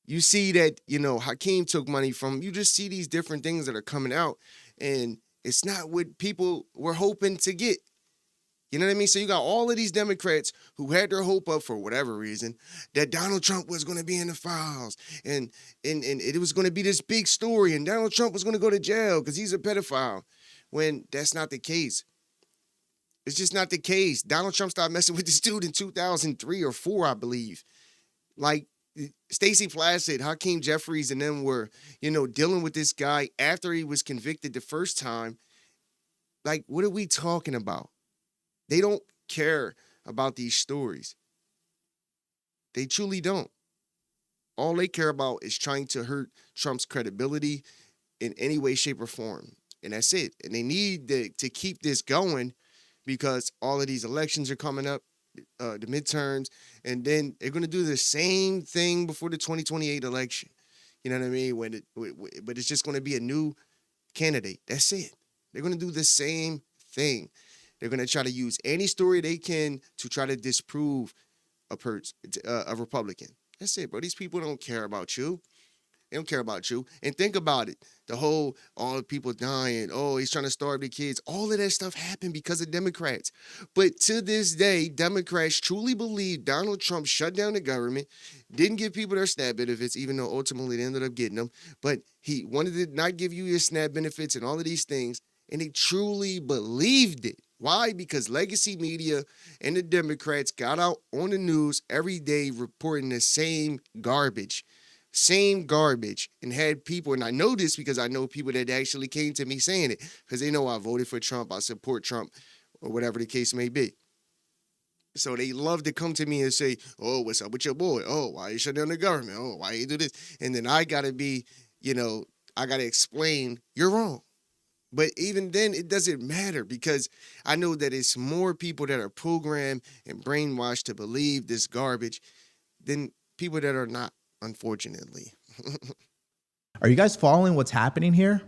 you see that, Hakeem took money from, you just see these different things that are coming out, and it's not what people were hoping to get. You know what I mean? So you got all of these Democrats who had their hope up for whatever reason that Donald Trump was going to be in the files and it was going to be this big story and Donald Trump was going to go to jail because he's a pedophile, when that's not the case. It's just not the case. Donald Trump started messing with this dude in 2003 or 4, I believe. Like, Stacey Placid, Hakeem Jeffries, and them were, dealing with this guy after he was convicted the first time. Like, what are we talking about? They don't care about these stories. They truly don't. All they care about is trying to hurt Trump's credibility in any way, shape, or form. And that's it. And they need to keep this going because all of these elections are coming up, the midterms, and then they're going to do the same thing before the 2028 election. You know what I mean? But it's just going to be a new candidate. That's it. They're going to do the same thing. They're going to try to use any story they can to try to disprove a Republican. That's it, bro. These people don't care about you. They don't care about you. And think about it. The whole, all the people dying, oh, he's trying to starve the kids. All of that stuff happened because of Democrats. But to this day, Democrats truly believe Donald Trump shut down the government, didn't give people their SNAP benefits, even though ultimately they ended up getting them. But he wanted to not give you your SNAP benefits and all of these things. And they truly believed it. Why? Because legacy media and the Democrats got out on the news every day reporting the same garbage. And had people, and I know this because I know people that actually came to me saying it, because they know I voted for Trump, I support Trump, or whatever the case may be. So they love to come to me and say, oh, what's up with your boy? Oh, why you shut down the government? Oh, why you do this? And then I got to be, I got to explain, you're wrong. But even then, it doesn't matter because I know that it's more people that are programmed and brainwashed to believe this garbage than people that are not, unfortunately. Are you guys following what's happening here?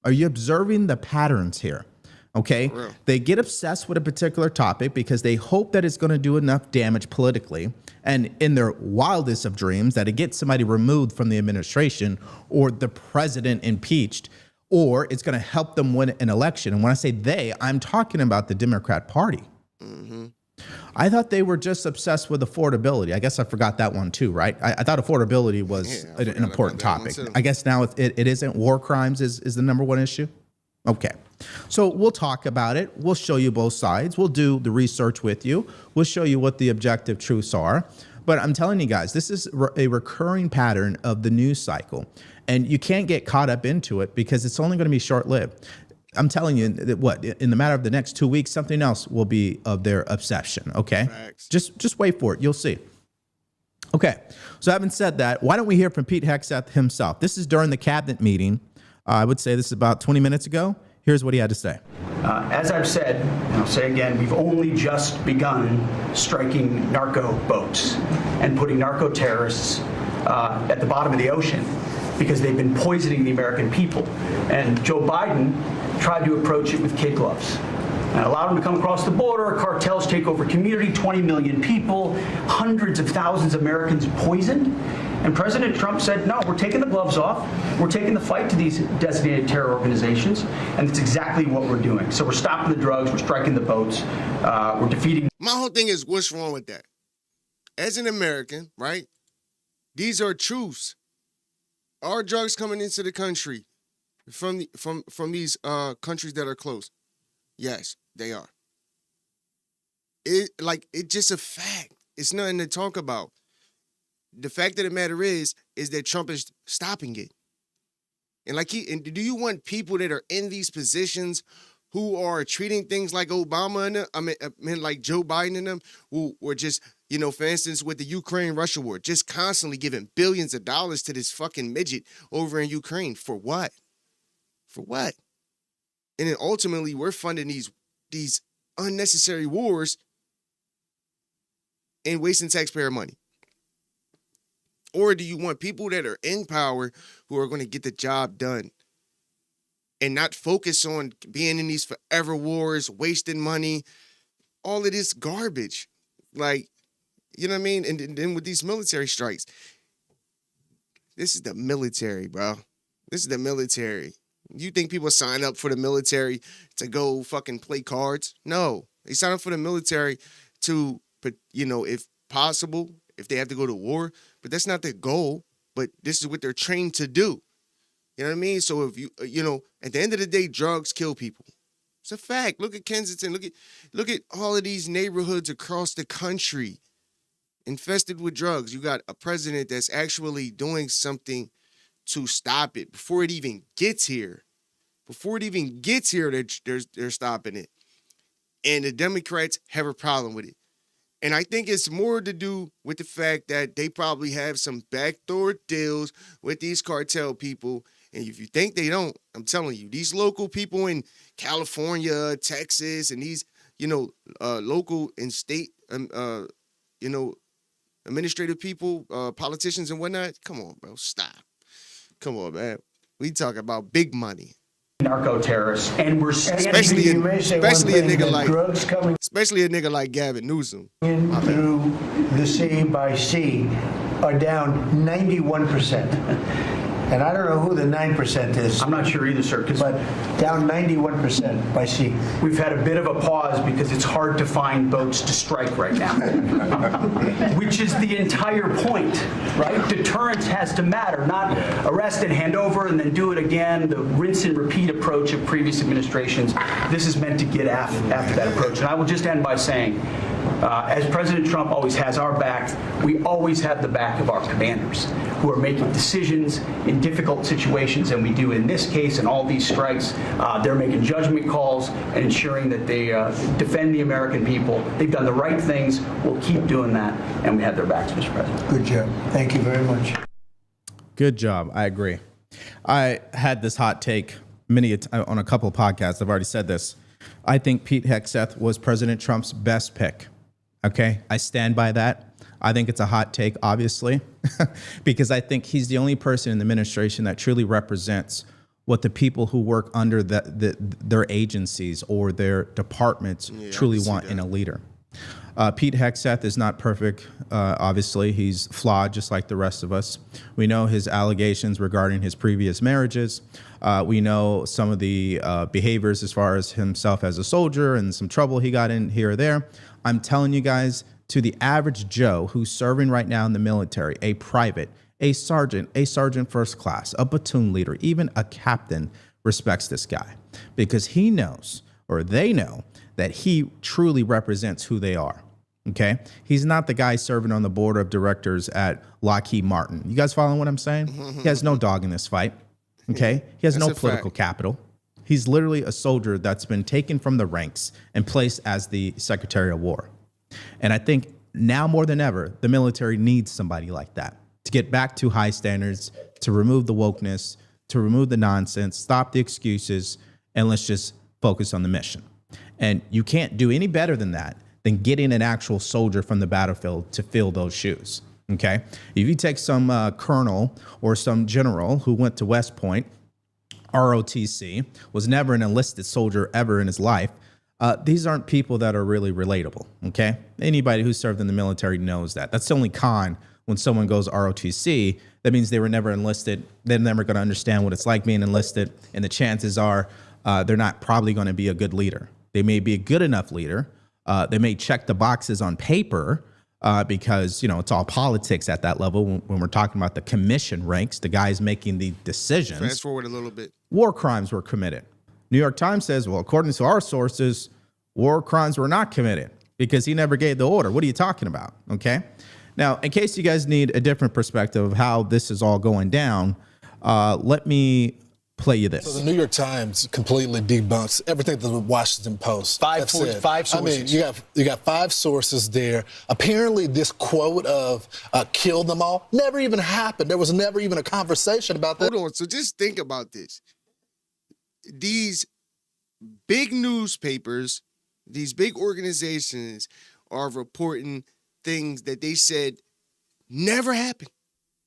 Are you observing the patterns here? Okay. They get obsessed with a particular topic because they hope that it's going to do enough damage politically. And in their wildest of dreams, that it gets somebody removed from the administration or the president impeached, or it's going to help them win an election. And when I say they, I'm talking about the Democrat Party. Mm-hmm. I thought they were just obsessed with affordability. I guess I forgot that one too, right? I thought affordability was an important topic. I guess now it isn't. War crimes is the number one issue. Okay. So we'll talk about it. We'll show you both sides. We'll do the research with you. We'll show you what the objective truths are. But I'm telling you guys, this is a recurring pattern of the news cycle. And you can't get caught up into it because it's only going to be short-lived. I'm telling you that in the matter of the next 2 weeks, something else will be of their obsession, okay? Just wait for it. You'll see. Okay, so having said that, why don't we hear from Pete Hegseth himself? This is during the cabinet meeting. I would say this is about 20 minutes ago. Here's what he had to say. As I've said, and I'll say again, we've only just begun striking narco boats and putting narco terrorists at the bottom of the ocean because they've been poisoning the American people. And Joe Biden tried to approach it with kid gloves and allowed them to come across the border. Cartels take over community, 20 million people, hundreds of thousands of Americans poisoned. And President Trump said, no, we're taking the gloves off. We're taking the fight to these designated terror organizations. And it's exactly what we're doing. So we're stopping the drugs. We're striking the boats. We're defeating. My whole thing is, what's wrong with that? As an American, right? These are truths. Are drugs coming into the country from these countries that are close? Yes, they are. It's just a fact. It's nothing to talk about. The fact of the matter is that Trump is stopping it. And do you want people that are in these positions who are treating things like Obama and them, I mean like Joe Biden and them, who were just, for instance, with the Ukraine-Russia war, just constantly giving billions of dollars to this fucking midget over in Ukraine. For what? For what? And then ultimately, we're funding these unnecessary wars and wasting taxpayer money. Or do you want people that are in power who are going to get the job done and not focus on being in these forever wars, wasting money, all of this garbage? Like, you know what I mean? And then with these military strikes, this is the military, bro. This is the military. You think people sign up for the military to go fucking play cards? No. They sign up for the military to, if possible, if they have to go to war. But that's not their goal. But this is what they're trained to do. You know what I mean? So if at the end of the day, drugs kill people. It's a fact. Look at Kensington. Look at all of these neighborhoods across the country infested with drugs. You got a president that's actually doing something to stop it before it even gets here. Before it even gets here, they're stopping it. And the Democrats have a problem with it. And I think it's more to do with the fact that they probably have some backdoor deals with these cartel people. And if you think they don't, I'm telling you, these local people in California, Texas, and these local and state, administrative people, politicians and whatnot. Come on, bro, stop. Come on, man. We talk about big money. Narco terrorists, and we're Especially a drugs nigga like Gavin Newsom. in through the sea by sea are down 91%. And I don't know who the 9% is. I'm not sure either, sir. But down 91% by sea. We've had a bit of a pause because it's hard to find boats to strike right now, which is the entire point, right? Deterrence has to matter, not arrest and hand over and then do it again, the rinse and repeat approach of previous administrations. This is meant to get after that approach. And I will just end by saying, as President Trump always has our back, we always have the back of our commanders who are making decisions in difficult situations, and we do in this case and all these strikes. They're making judgment calls and ensuring that they defend the American people. They've done the right things. We'll keep doing that, and we have their backs, Mr. President. Good job. Thank you very much. Good job. I agree. I had this hot take on a couple of podcasts. I've already said this. I think Pete Hegseth was President Trump's best pick. Okay, I stand by that. I think it's a hot take, obviously, because I think he's the only person in the administration that truly represents what the people who work under their agencies or their departments truly want in a leader. Pete Hegseth is not perfect, obviously. He's flawed just like the rest of us. We know his allegations regarding his previous marriages. We know some of the behaviors as far as himself as a soldier and some trouble he got in here or there. I'm telling you guys, to the average Joe who's serving right now in the military, a private, a sergeant first class, a platoon leader, even a captain respects this guy because he knows, or they know, that he truly represents who they are. Okay? He's not the guy serving on the board of directors at Lockheed Martin. You guys following what I'm saying? He has no dog in this fight. Okay? He has no political capital. He's literally a soldier that's been taken from the ranks and placed as the Secretary of War. And I think now more than ever, the military needs somebody like that to get back to high standards, to remove the wokeness, to remove the nonsense, stop the excuses, and let's just focus on the mission. And you can't do any better than that, than getting an actual soldier from the battlefield to fill those shoes. Okay? If you take some colonel or some general who went to West Point, ROTC, was never an enlisted soldier ever in his life, these aren't people that are really relatable, okay? Anybody who served in the military knows that. That's the only con when someone goes ROTC. That means they were never enlisted. They're never going to understand what it's like being enlisted, and the chances are they're not probably going to be a good leader. They may be a good enough leader. They may check the boxes on paper because, it's all politics at that level when we're talking about the commission ranks, the guys making the decisions. Fast forward a little bit. War crimes were committed. New York Times says, well, according to our sources, war crimes were not committed because he never gave the order. What are you talking about? Okay. Now, in case you guys need a different perspective of how this is all going down, let me play you this. So the New York Times completely debunks everything that the Washington Post Five sources. I mean, you got 5 sources there. Apparently, this quote of "kill them all" never even happened. There was never even a conversation about that. Hold on. So just think about this. These big newspapers, these big organizations are reporting things that they said never happened.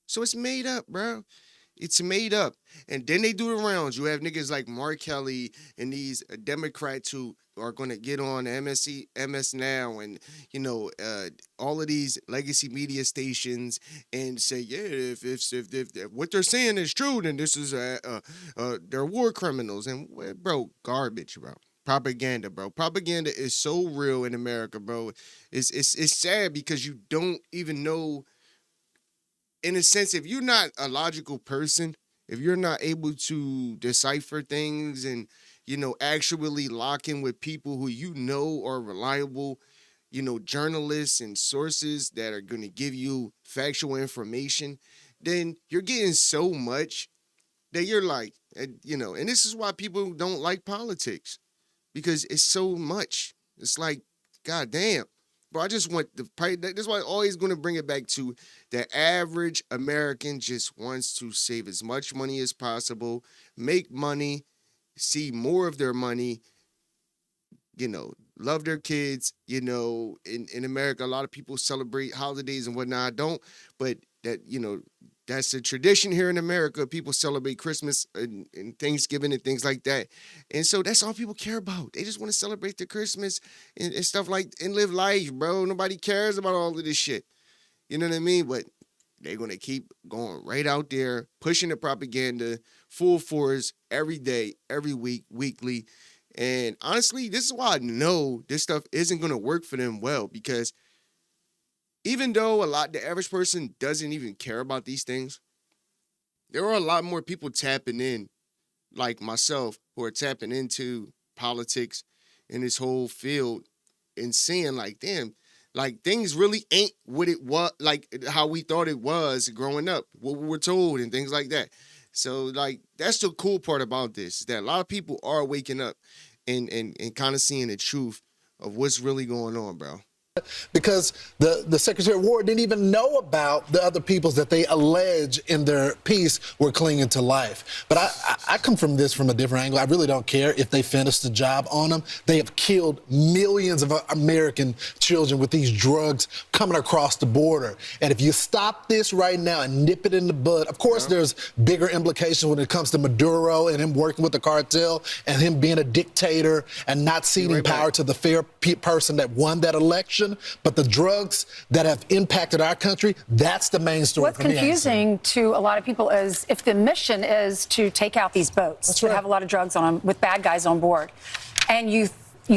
So it's made up, bro. It's made up. And then they do the rounds. You have niggas like Mark Kelly and these Democrats who are going to get on MS Now and, all of these legacy media stations and say, yeah, if what they're saying is true, then this is, they're war criminals. And, bro, garbage, bro. Propaganda, bro. Propaganda is so real in America, bro. It's sad because you don't even know. In a sense, if you're not a logical person, if you're not able to decipher things and, actually lock in with people who are reliable, journalists and sources that are going to give you factual information, then you're getting so much that you're like, and this is why people don't like politics, because it's so much. It's like, goddamn. Bro, I just want that's why I'm always going to bring it back to the average American just wants to save as much money as possible, make money, see more of their money, love their kids. In America, a lot of people celebrate holidays and whatnot. I don't, but that, that's a tradition here in America. People celebrate Christmas and Thanksgiving and things like that. And so that's all people care about. They just want to celebrate the Christmas and stuff and live life, bro. Nobody cares about all of this shit. You know what I mean? But they're going to keep going right out there, pushing the propaganda full force every day, every week, weekly. And honestly, this is why I know this stuff isn't going to work for them well, because even though the average person doesn't even care about these things, there are a lot more people tapping in, like myself, who are tapping into politics in this whole field and seeing like, damn, like things really ain't what it was, like how we thought it was growing up, what we were told and things like that. So like, that's the cool part about this, is that a lot of people are waking up and kind of seeing the truth of what's really going on, bro. Because the Secretary of War didn't even know about the other peoples that they allege in their piece were clinging to life. But I come from this from a different angle. I really don't care if they finish the job on them. They have killed millions of American children with these drugs coming across the border. And if you stop this right now and nip it in the bud, of course there's bigger implications when it comes to Maduro and him working with the cartel and him being a dictator and not ceding power to the fair person that won that election. But the drugs that have impacted our country, that's the main story. What's confusing to a lot of people is if the mission is to take out these boats that have a lot of drugs on them with bad guys on board, and you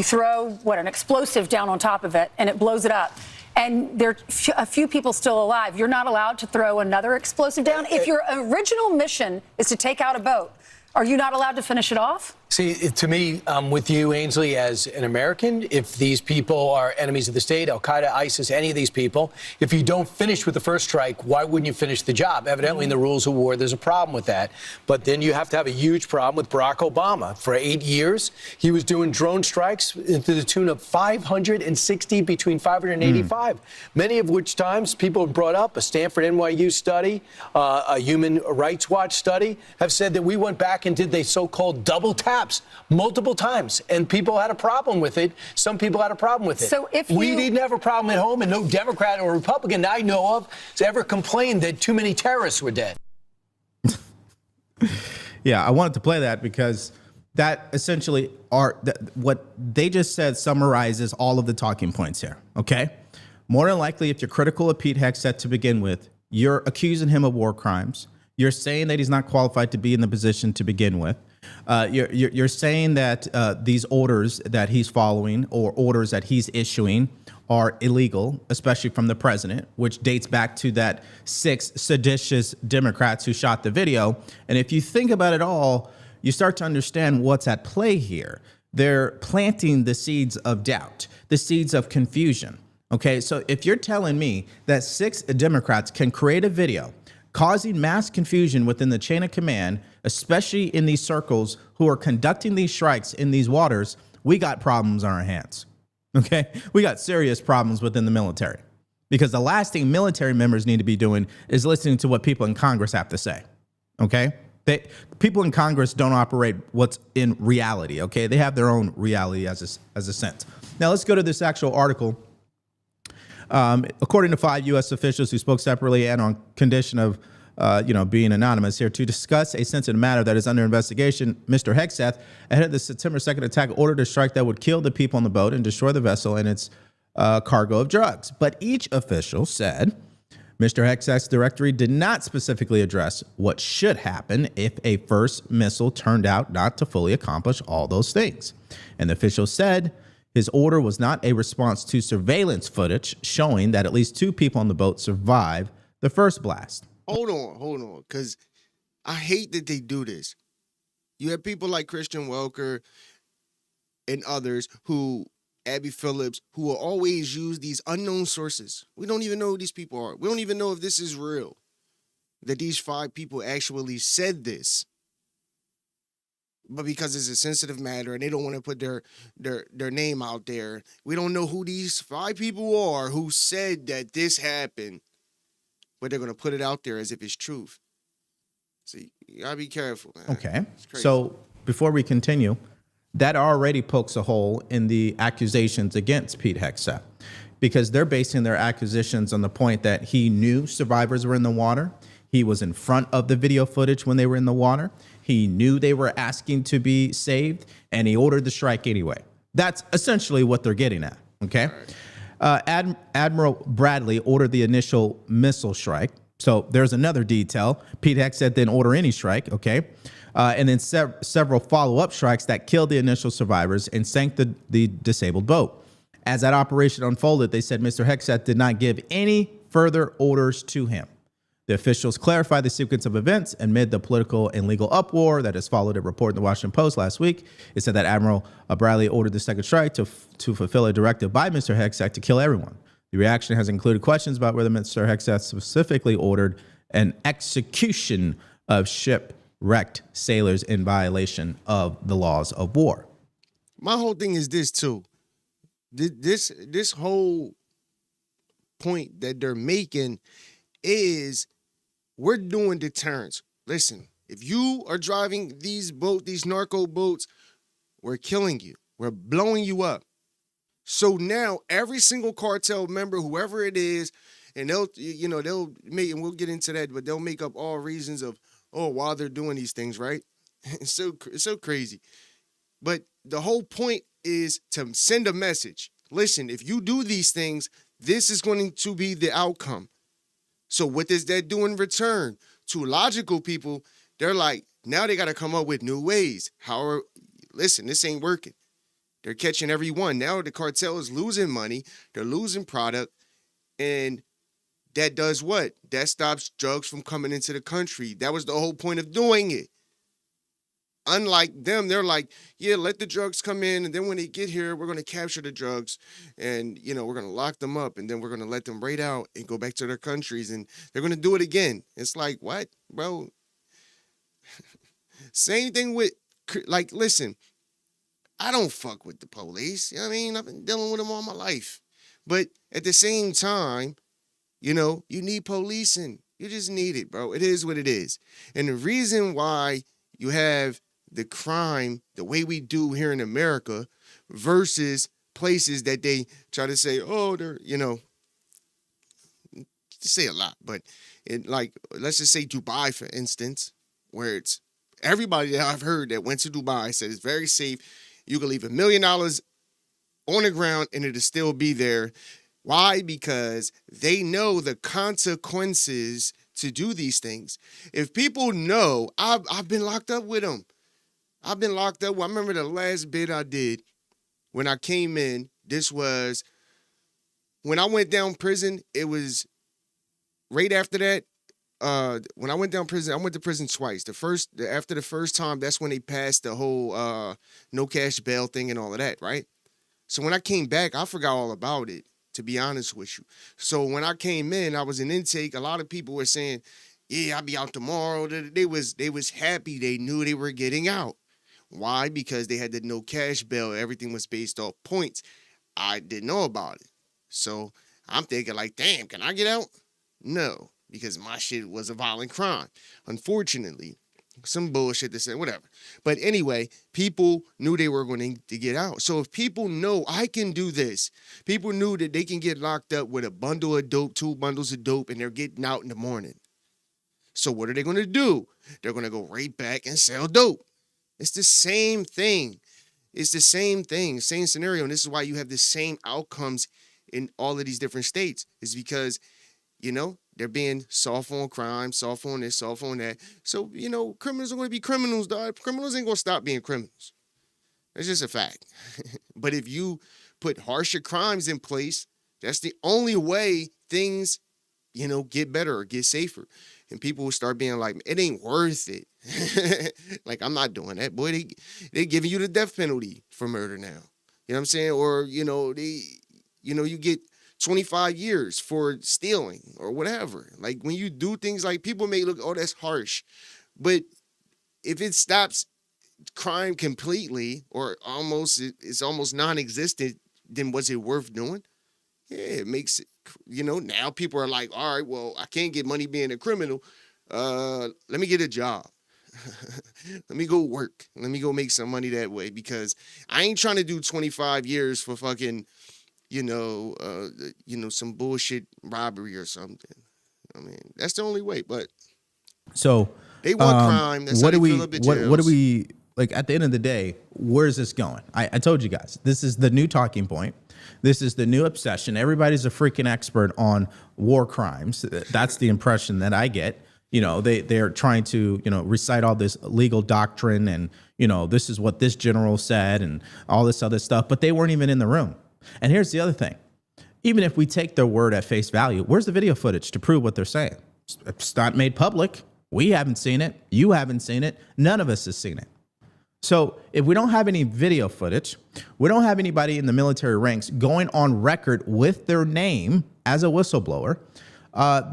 throw, an explosive down on top of it, and it blows it up, and there are a few people still alive, you're not allowed to throw another explosive down? If your original mission is to take out a boat, are you not allowed to finish it off? See, to me, with you, Ainsley, as an American, if these people are enemies of the state, Al-Qaeda, ISIS, any of these people, if you don't finish with the first strike, why wouldn't you finish the job? Evidently, in the rules of war, there's a problem with that. But then you have to have a huge problem with Barack Obama. For 8 years, he was doing drone strikes to the tune of 560, between 585, many of which times people have brought up, a Stanford NYU study, a Human Rights Watch study, have said that we went back and did the so-called double tap multiple times, and people had a problem with it. Some people had a problem with it. So if we didn't have a problem at home, and no Democrat or Republican that I know of has ever complained that too many terrorists were dead. Yeah, I wanted to play that because that essentially what they just said summarizes all of the talking points here. Okay, more than likely, if you're critical of Pete Hegseth to begin with, you're accusing him of war crimes. You're saying that he's not qualified to be in the position to begin with. You're saying that these orders that he's following or orders that he's issuing are illegal, especially from the president, which dates back to that 6 seditious Democrats who shot the video. And if you think about it all, you start to understand what's at play here. They're planting the seeds of doubt, the seeds of confusion. Okay, so if you're telling me that 6 Democrats can create a video causing mass confusion within the chain of command, especially in these circles who are conducting these strikes in these waters, we got problems on our hands. Okay, we got serious problems within the military, because the last thing military members need to be doing is listening to what people in Congress have to say. Okay, people in Congress don't operate what's in reality. Okay, they have their own reality as a sense. Now let's go to this actual article. According to 5 U.S. officials who spoke separately and on condition of, being anonymous here, to discuss a sensitive matter that is under investigation, Mr. Hegseth, ahead of the September 2nd attack, ordered a strike that would kill the people on the boat and destroy the vessel and its cargo of drugs. But each official said Mr. Hegseth's directory did not specifically address what should happen if a first missile turned out not to fully accomplish all those things. And the official said his order was not a response to surveillance footage showing that at least 2 people on the boat survived the first blast. Hold on, because I hate that they do this. You have people like Christian Welker and others who, Abby Phillips, who will always use these unknown sources. We don't even know who these people are. We don't even know if this is real, that these 5 people actually said this. But because it's a sensitive matter and they don't want to put their name out there, we don't know who these 5 people are who said that this happened. But they're going to put it out there as if it's truth. So you got to be careful, man. Okay. So before we continue, that already pokes a hole in the accusations against Pete Hegseth, because they're basing their accusations on the point that he knew survivors were in the water. He was in front of the video footage when they were in the water. He knew they were asking to be saved, and he ordered the strike anyway. That's essentially what they're getting at, okay? Admiral Bradley ordered the initial missile strike. So there's another detail. Pete Hegseth didn't order any strike, okay? And then several follow-up strikes that killed the initial survivors and sank the disabled boat. As that operation unfolded, they said Mr. Hegseth did not give any further orders to him. The officials clarified the sequence of events amid the political and legal uproar that has followed a report in the Washington Post last week. It said that Admiral Bradley ordered the second strike to fulfill a directive by Mr. Hegseth to kill everyone. The reaction has included questions about whether Mr. Hegseth specifically ordered an execution of shipwrecked sailors in violation of the laws of war. My whole thing is this too. This whole point that they're making is we're doing deterrence. Listen, if you are driving these narco boats, we're killing you. We're blowing you up. So now every single cartel member, whoever it is, and they'll make, and we'll get into that, but they'll make up all reasons of, why they're doing these things, right? It's so crazy. But the whole point is to send a message. Listen, if you do these things, this is going to be the outcome. So what does that do in return? To logical people, they're like, now they got to come up with new ways. Listen, this ain't working. They're catching every one. Now the cartel is losing money. They're losing product. And that does what? That stops drugs from coming into the country. That was the whole point of doing it. Unlike them, they're like, yeah, let the drugs come in, and then when they get here, we're going to capture the drugs, and, we're going to lock them up, and then we're going to let them right out and go back to their countries, and they're going to do it again. It's like, what, bro? Same thing with, listen, I don't fuck with the police. You know what I mean? I've been dealing with them all my life. But at the same time, you need policing. You just need it, bro. It is what it is. And the reason why you have the crime the way we do here in America versus places that they try to say, they're, say a lot, but let's just say Dubai, for instance, where it's everybody that I've heard that went to Dubai said it's very safe. You can leave $1 million on the ground and it'll still be there. Why? Because they know the consequences to do these things. If people know, I've been locked up with them. I've been locked up. I remember the last bid I did when I came in. This was when I went down prison. It was right after that. When I went down prison, I went to prison twice. After the first time, that's when they passed the whole no cash bail thing and all of that, right? So when I came back, I forgot all about it, to be honest with you. So when I came in, I was in intake. A lot of people were saying, yeah, I'll be out tomorrow. They was happy. They knew they were getting out. Why? Because they had the no cash bail. Everything was based off points. I didn't know about it. So I'm thinking like, damn, can I get out? No, because my shit was a violent crime. Unfortunately, some bullshit to say, whatever. But anyway, people knew they were going to get out. So if people know I can do this, people knew that they can get locked up with a bundle of dope, 2 bundles of dope, and they're getting out in the morning. So what are they going to do? They're going to go right back and sell dope. It's the same thing. It's the same thing, same scenario. And this is why you have the same outcomes in all of these different states. Is because, they're being soft on crime, soft on this, soft on that. So, criminals are going to be criminals, dog. Criminals ain't going to stop being criminals. That's just a fact. But if you put harsher crimes in place, that's the only way things, get better or get safer. And people will start being like, it ain't worth it. Like, I'm not doing that. Boy, they giving you the death penalty for murder now. You know what I'm saying? Or, you get 25 years for stealing or whatever. Like, when you do things like, people may look, that's harsh. But if it stops crime completely or it's almost non-existent, then was it worth doing? Yeah, it makes it, now people are like, all right, well, I can't get money being a criminal. Let me get a job. Let me go work. Let me go make some money that way, because I ain't trying to do 25 years for fucking, some bullshit robbery or something. I mean, that's the only way. But So they want crime. That's what how do they we fill up the what do jails. we like at the end of the day? Where's this going? I told you guys, this is the new talking point. This is the new obsession. Everybody's a freaking expert on war crimes. That's the impression that I get. They're trying to, recite all this legal doctrine and, this is what this general said and all this other stuff, but they weren't even in the room. And here's the other thing. Even if we take their word at face value, where's the video footage to prove what they're saying? It's not made public. We haven't seen it. You haven't seen it. None of us has seen it. So if we don't have any video footage, we don't have anybody in the military ranks going on record with their name as a whistleblower,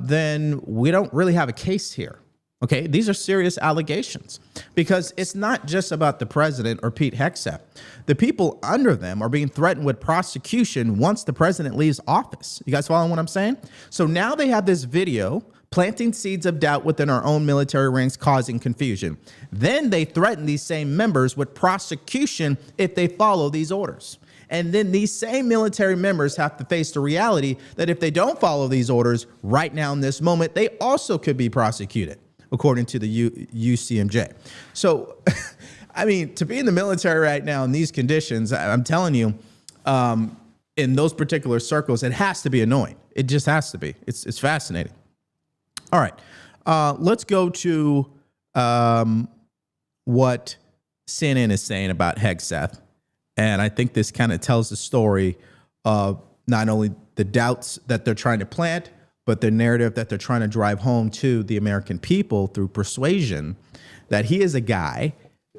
then we don't really have a case here. Okay, these are serious allegations, because it's not just about the president or Pete Hegseth. The people under them are being threatened with prosecution once the president leaves office. You guys following what I'm saying? So now they have this video planting seeds of doubt within our own military ranks, causing confusion. Then they threaten these same members with prosecution if they follow these orders. And then these same military members have to face the reality that if they don't follow these orders right now in this moment, they also could be prosecuted, according to the UCMJ. So, I mean, to be in the military right now in these conditions, I'm telling you, in those particular circles, it has to be annoying. It just has to be. It's fascinating. All right, let's go to what CNN is saying about Hegseth. And I think this kind of tells the story of not only the doubts that they're trying to plant, but the narrative that they're trying to drive home to the American people through persuasion, that he is a guy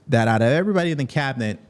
that out of everybody in the cabinet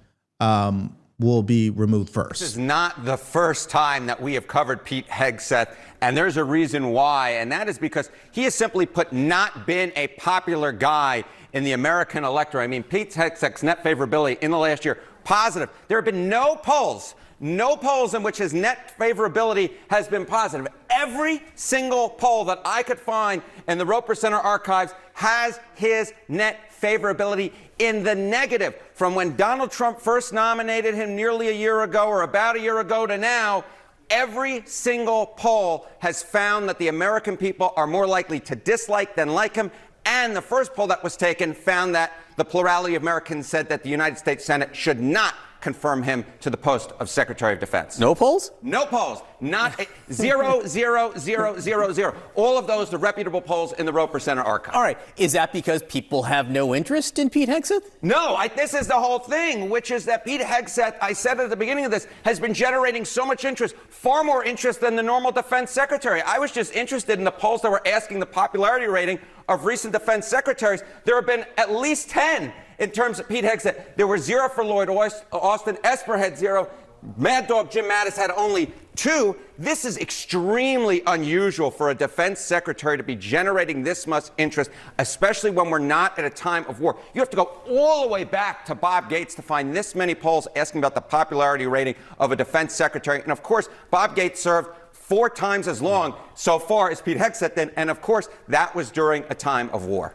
will be removed first. This is not the first time that we have covered Pete Hegseth, and there's a reason why, and that is because he has simply put not been a popular guy in the American electorate. I mean, Pete Hegseth's net favorability in the last year, positive. There have been no polls in which his net favorability has been positive. Every single poll that I could find in the Roper Center archives has his net favorability in the negative. From when Donald Trump first nominated him nearly a year ago, or about a year ago, to now, every single poll has found that the American people are more likely to dislike than like him. And the first poll that was taken found that the plurality of Americans said that the United States Senate should not confirm him to the post of Secretary of Defense. No polls? No polls. Not zero, zero, zero, zero, zero. All of those are reputable polls in the Roper Center archive. All right. Is that because people have no interest in Pete Hegseth? No, this is the whole thing, which is that Pete Hegseth, I said at the beginning of this, has been generating so much interest, far more interest than the normal defense secretary. I was just interested in the polls that were asking the popularity rating of recent defense secretaries. There have been at least 10 in terms of Pete Hegseth. There were 0 for Lloyd Austin. Esper had 0. Mad Dog Jim Mattis had only 2. This is extremely unusual for a defense secretary to be generating this much interest, especially when we're not at a time of war. You have to go all the way back to Bob Gates to find this many polls asking about the popularity rating of a defense secretary. And of course, Bob Gates served 4 times as long so far as Pete Hegseth did. And of course, that was during a time of war.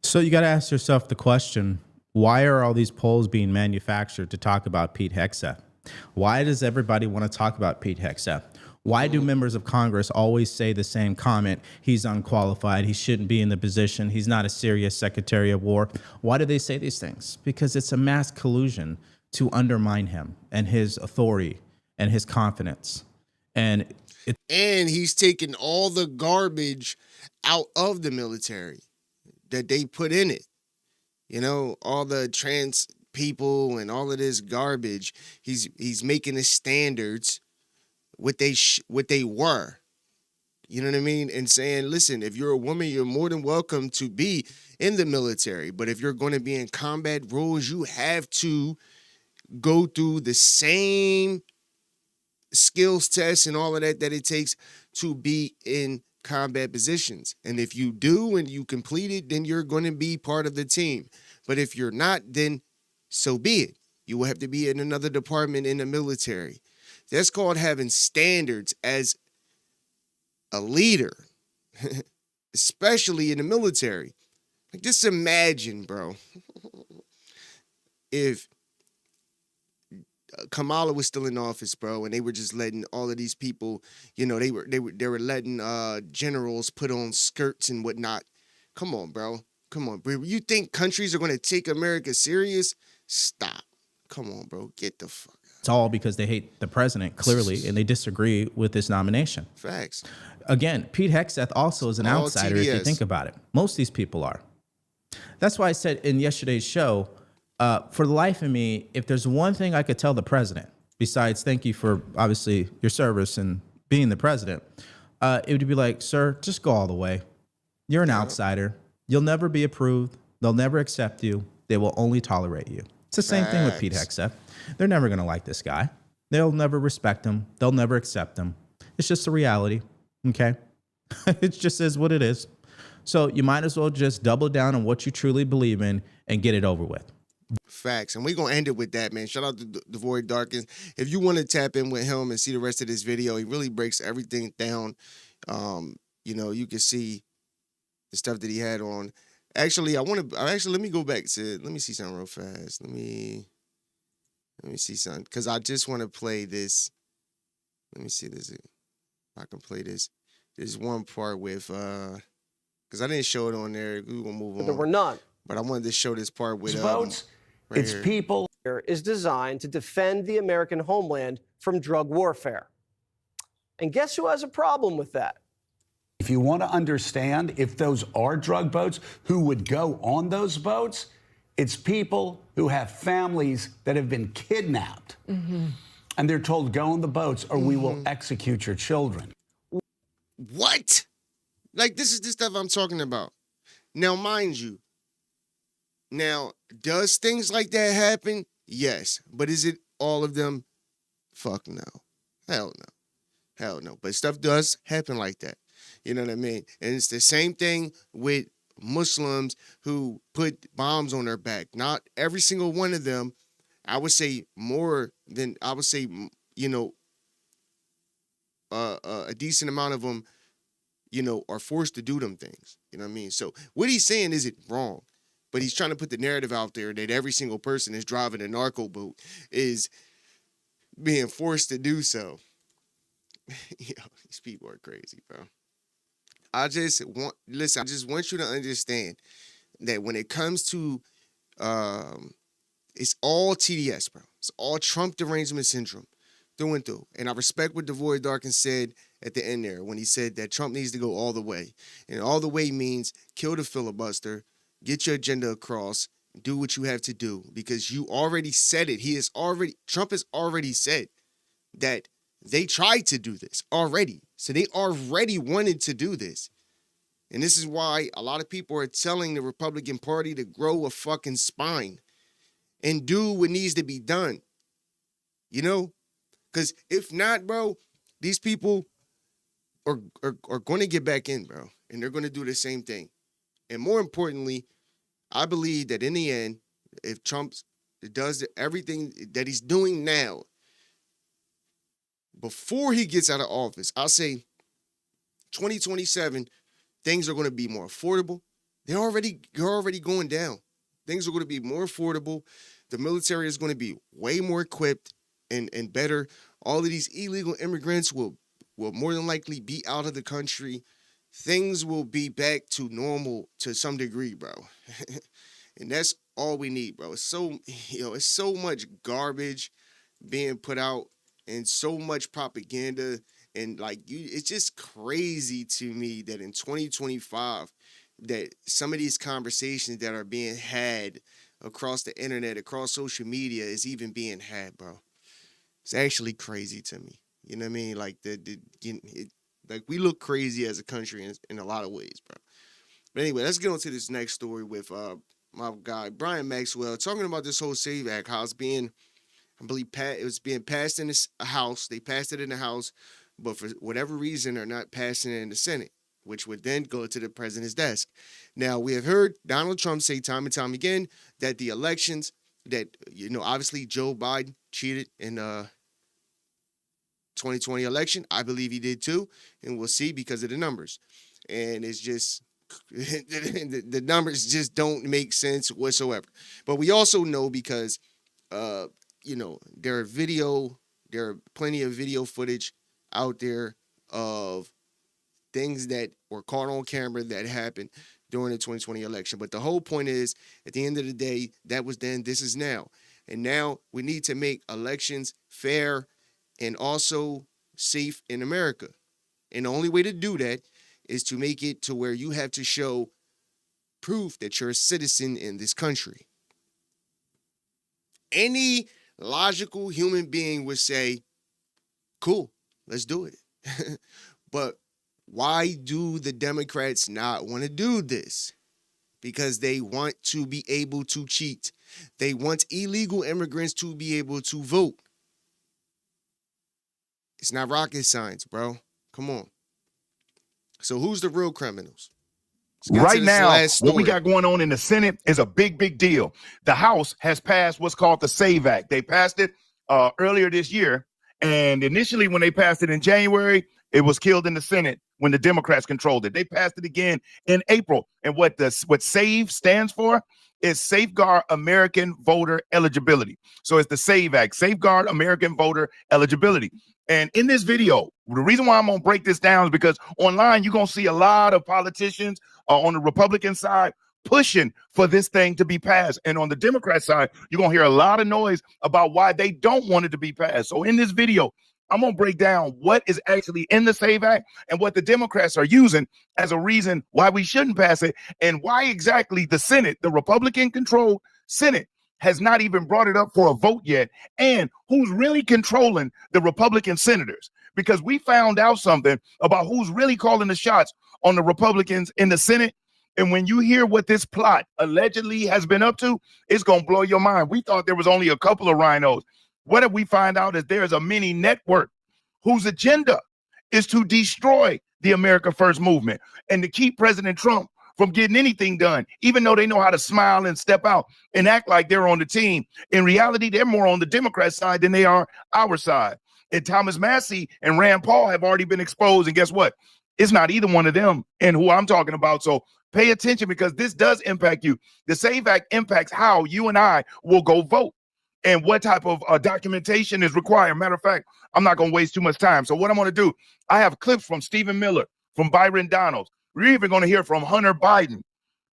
So you got to ask yourself the question, why are all these polls being manufactured to talk about Pete Hegseth? Why does everybody want to talk about Pete Hegseth? Why do members of Congress always say the same comment? He's unqualified. He shouldn't be in the position. He's not a serious Secretary of War. Why do they say these things? Because it's a mass collusion to undermine him and his authority and his confidence. And he's taken all the garbage out of the military that they put in it. You know, all the trans people and all of this garbage. He's making the standards what they were. You know what I mean? And saying, listen, if you're a woman, you're more than welcome to be in the military. But if you're going to be in combat roles, you have to go through the same skills tests and all of that it takes to be in combat positions. And if you do and you complete it, then you're going to be part of the team. But if you're not, then so be it. You will have to be in another department in the military. That's called having standards as a leader, especially in the military. Like, just imagine, bro, if Kamala was still in office, bro, and they were just letting all of these people, you know, they were letting generals put on skirts and whatnot. Come on, bro. Come on, bro. You think countries are going to take America serious? Stop. Come on, bro. Get the fuck out. It's all because they hate the president, clearly, and they disagree with this nomination. Facts. Again, Pete Hegseth also is an All outsider if you TDS. think about it. Most of these people are. That's why I said in yesterday's show, for the life of me, if there's one thing I could tell the president, besides thank you for obviously your service and being the president, it would be like, sir, just go all the way. You're an outsider. You'll never be approved. They'll never accept you. They will only tolerate you. It's the same thing with Pete Hegseth. They're never going to like this guy. They'll never respect him. They'll never accept him. It's just a reality. Okay? It just is what it is. So you might as well just double down on what you truly believe in and get it over with. Facts. And we're going to end it with that, man. Shout out to Devory Darkins. If you want to tap in with him and see the rest of this video, he really breaks everything down. You know, you can see the stuff that he had on. Actually, let me go back to, let me see something real fast. Let me see something. Because I just want to play this. Let me see this. If I can play this. There's one part with, because I didn't show it on there. We're going to move on. There were none. But I wanted to show this part with votes. Right It's here. people is designed to defend the American homeland from drug warfare. And guess who has a problem with that? If you want to understand if those are drug boats, who would go on those boats, it's people who have families that have been kidnapped. And they're told, go on the boats or we will execute your children. What? Like, this is the stuff I'm talking about. Now, mind you, does things like that happen? Yes. But is it all of them? Fuck no. Hell no. Hell no. But stuff does happen like that. You know what I mean? And it's the same thing with Muslims who put bombs on their back. Not every single one of them. I would say more than, you know, a decent amount of them, you know, are forced to do them things. You know what I mean? So what he's saying isn't wrong, but he's trying to put the narrative out there that every single person that's driving a narco boat is being forced to do so. You know, these people are crazy, bro. I just want you to understand that when it comes to, it's all TDS, bro. It's all Trump derangement syndrome through and through. And I respect what Devory Darkins said at the end there when he said that Trump needs to go all the way. And all the way means kill the filibuster, get your agenda across, do what you have to do, because you already said it. Trump has already said that they tried to do this already. So they already wanted to do this. And this is why a lot of people are telling the Republican Party to grow a fucking spine and do what needs to be done. You know? Because if not, bro, these people are going to get back in, bro. And they're going to do the same thing. And more importantly, I believe that in the end, if Trump does everything that he's doing now, before he gets out of office, I'll say 2027, things are going to be more affordable. They're already going down. Things are going to be more affordable. The military is going to be way more equipped and better. All of these illegal immigrants will more than likely be out of the country. Things will be back to normal to some degree, bro. And that's all we need, bro. It's so much garbage being put out and so much propaganda. And it's just crazy to me that in 2025, that some of these conversations that are being had across the internet, across social media, is even being had, bro. It's actually crazy to me. You know what I mean? Like we look crazy as a country in a lot of ways, bro. But anyway, let's get on to this next story with my guy Brian Maxwell talking about this whole SAVE Act, how it's being, I believe, it was being passed in the House. They passed it in the House, but for whatever reason, they're not passing it in the Senate, which would then go to the president's desk. Now, we have heard Donald Trump say time and time again that the elections, that, you know, obviously Joe Biden cheated in 2020 election. I believe he did too, and we'll see because of the numbers. And it's just The numbers just don't make sense whatsoever. But we also know because, there are plenty of video footage out there of things that were caught on camera that happened during the 2020 election. But the whole point is, at the end of the day, that was then, this is now. And now we need to make elections fair and also safe in America. And the only way to do that is to make it to where you have to show proof that you're a citizen in this country. Any logical human being would say, cool, let's do it. But why do the Democrats not want to do this? Because they want to be able to cheat. They want illegal immigrants to be able to vote. It's not rocket science, bro. Come on. So who's the real criminals? Right now, what we got going on in the Senate is a big, big deal. The House has passed what's called the SAVE Act. They passed it earlier this year. And initially, when they passed it in January, it was killed in the Senate when the Democrats controlled it. They passed it again in April. And what SAVE stands for is Safeguard American Voter Eligibility. So it's the SAVE Act, Safeguard American Voter Eligibility. And in this video, the reason why I'm going to break this down is because online, you're going to see a lot of politicians on the Republican side pushing for this thing to be passed. And on the Democrat side, you're going to hear a lot of noise about why they don't want it to be passed. So in this video, I'm going to break down what is actually in the SAVE Act and what the Democrats are using as a reason why we shouldn't pass it, and why exactly the Senate, the Republican-controlled Senate, has not even brought it up for a vote yet, and who's really controlling the Republican senators. Because we found out something about who's really calling the shots on the Republicans in the Senate. And when you hear what this plot allegedly has been up to, it's going to blow your mind. We thought there was only a couple of rhinos. What did we find out is there's a mini network whose agenda is to destroy the America First movement and to keep President Trump from getting anything done, even though they know how to smile and step out and act like they're on the team. In reality, they're more on the Democrat side than they are our side. And Thomas Massie and Rand Paul have already been exposed. And guess what? It's not either one of them and who I'm talking about. So pay attention, because this does impact you. The SAVE Act impacts how you and I will go vote and what type of documentation is required. Matter of fact, I'm not going to waste too much time. So what I'm going to do, I have clips from Stephen Miller, from Byron Donalds. We're even going to hear from Hunter Biden,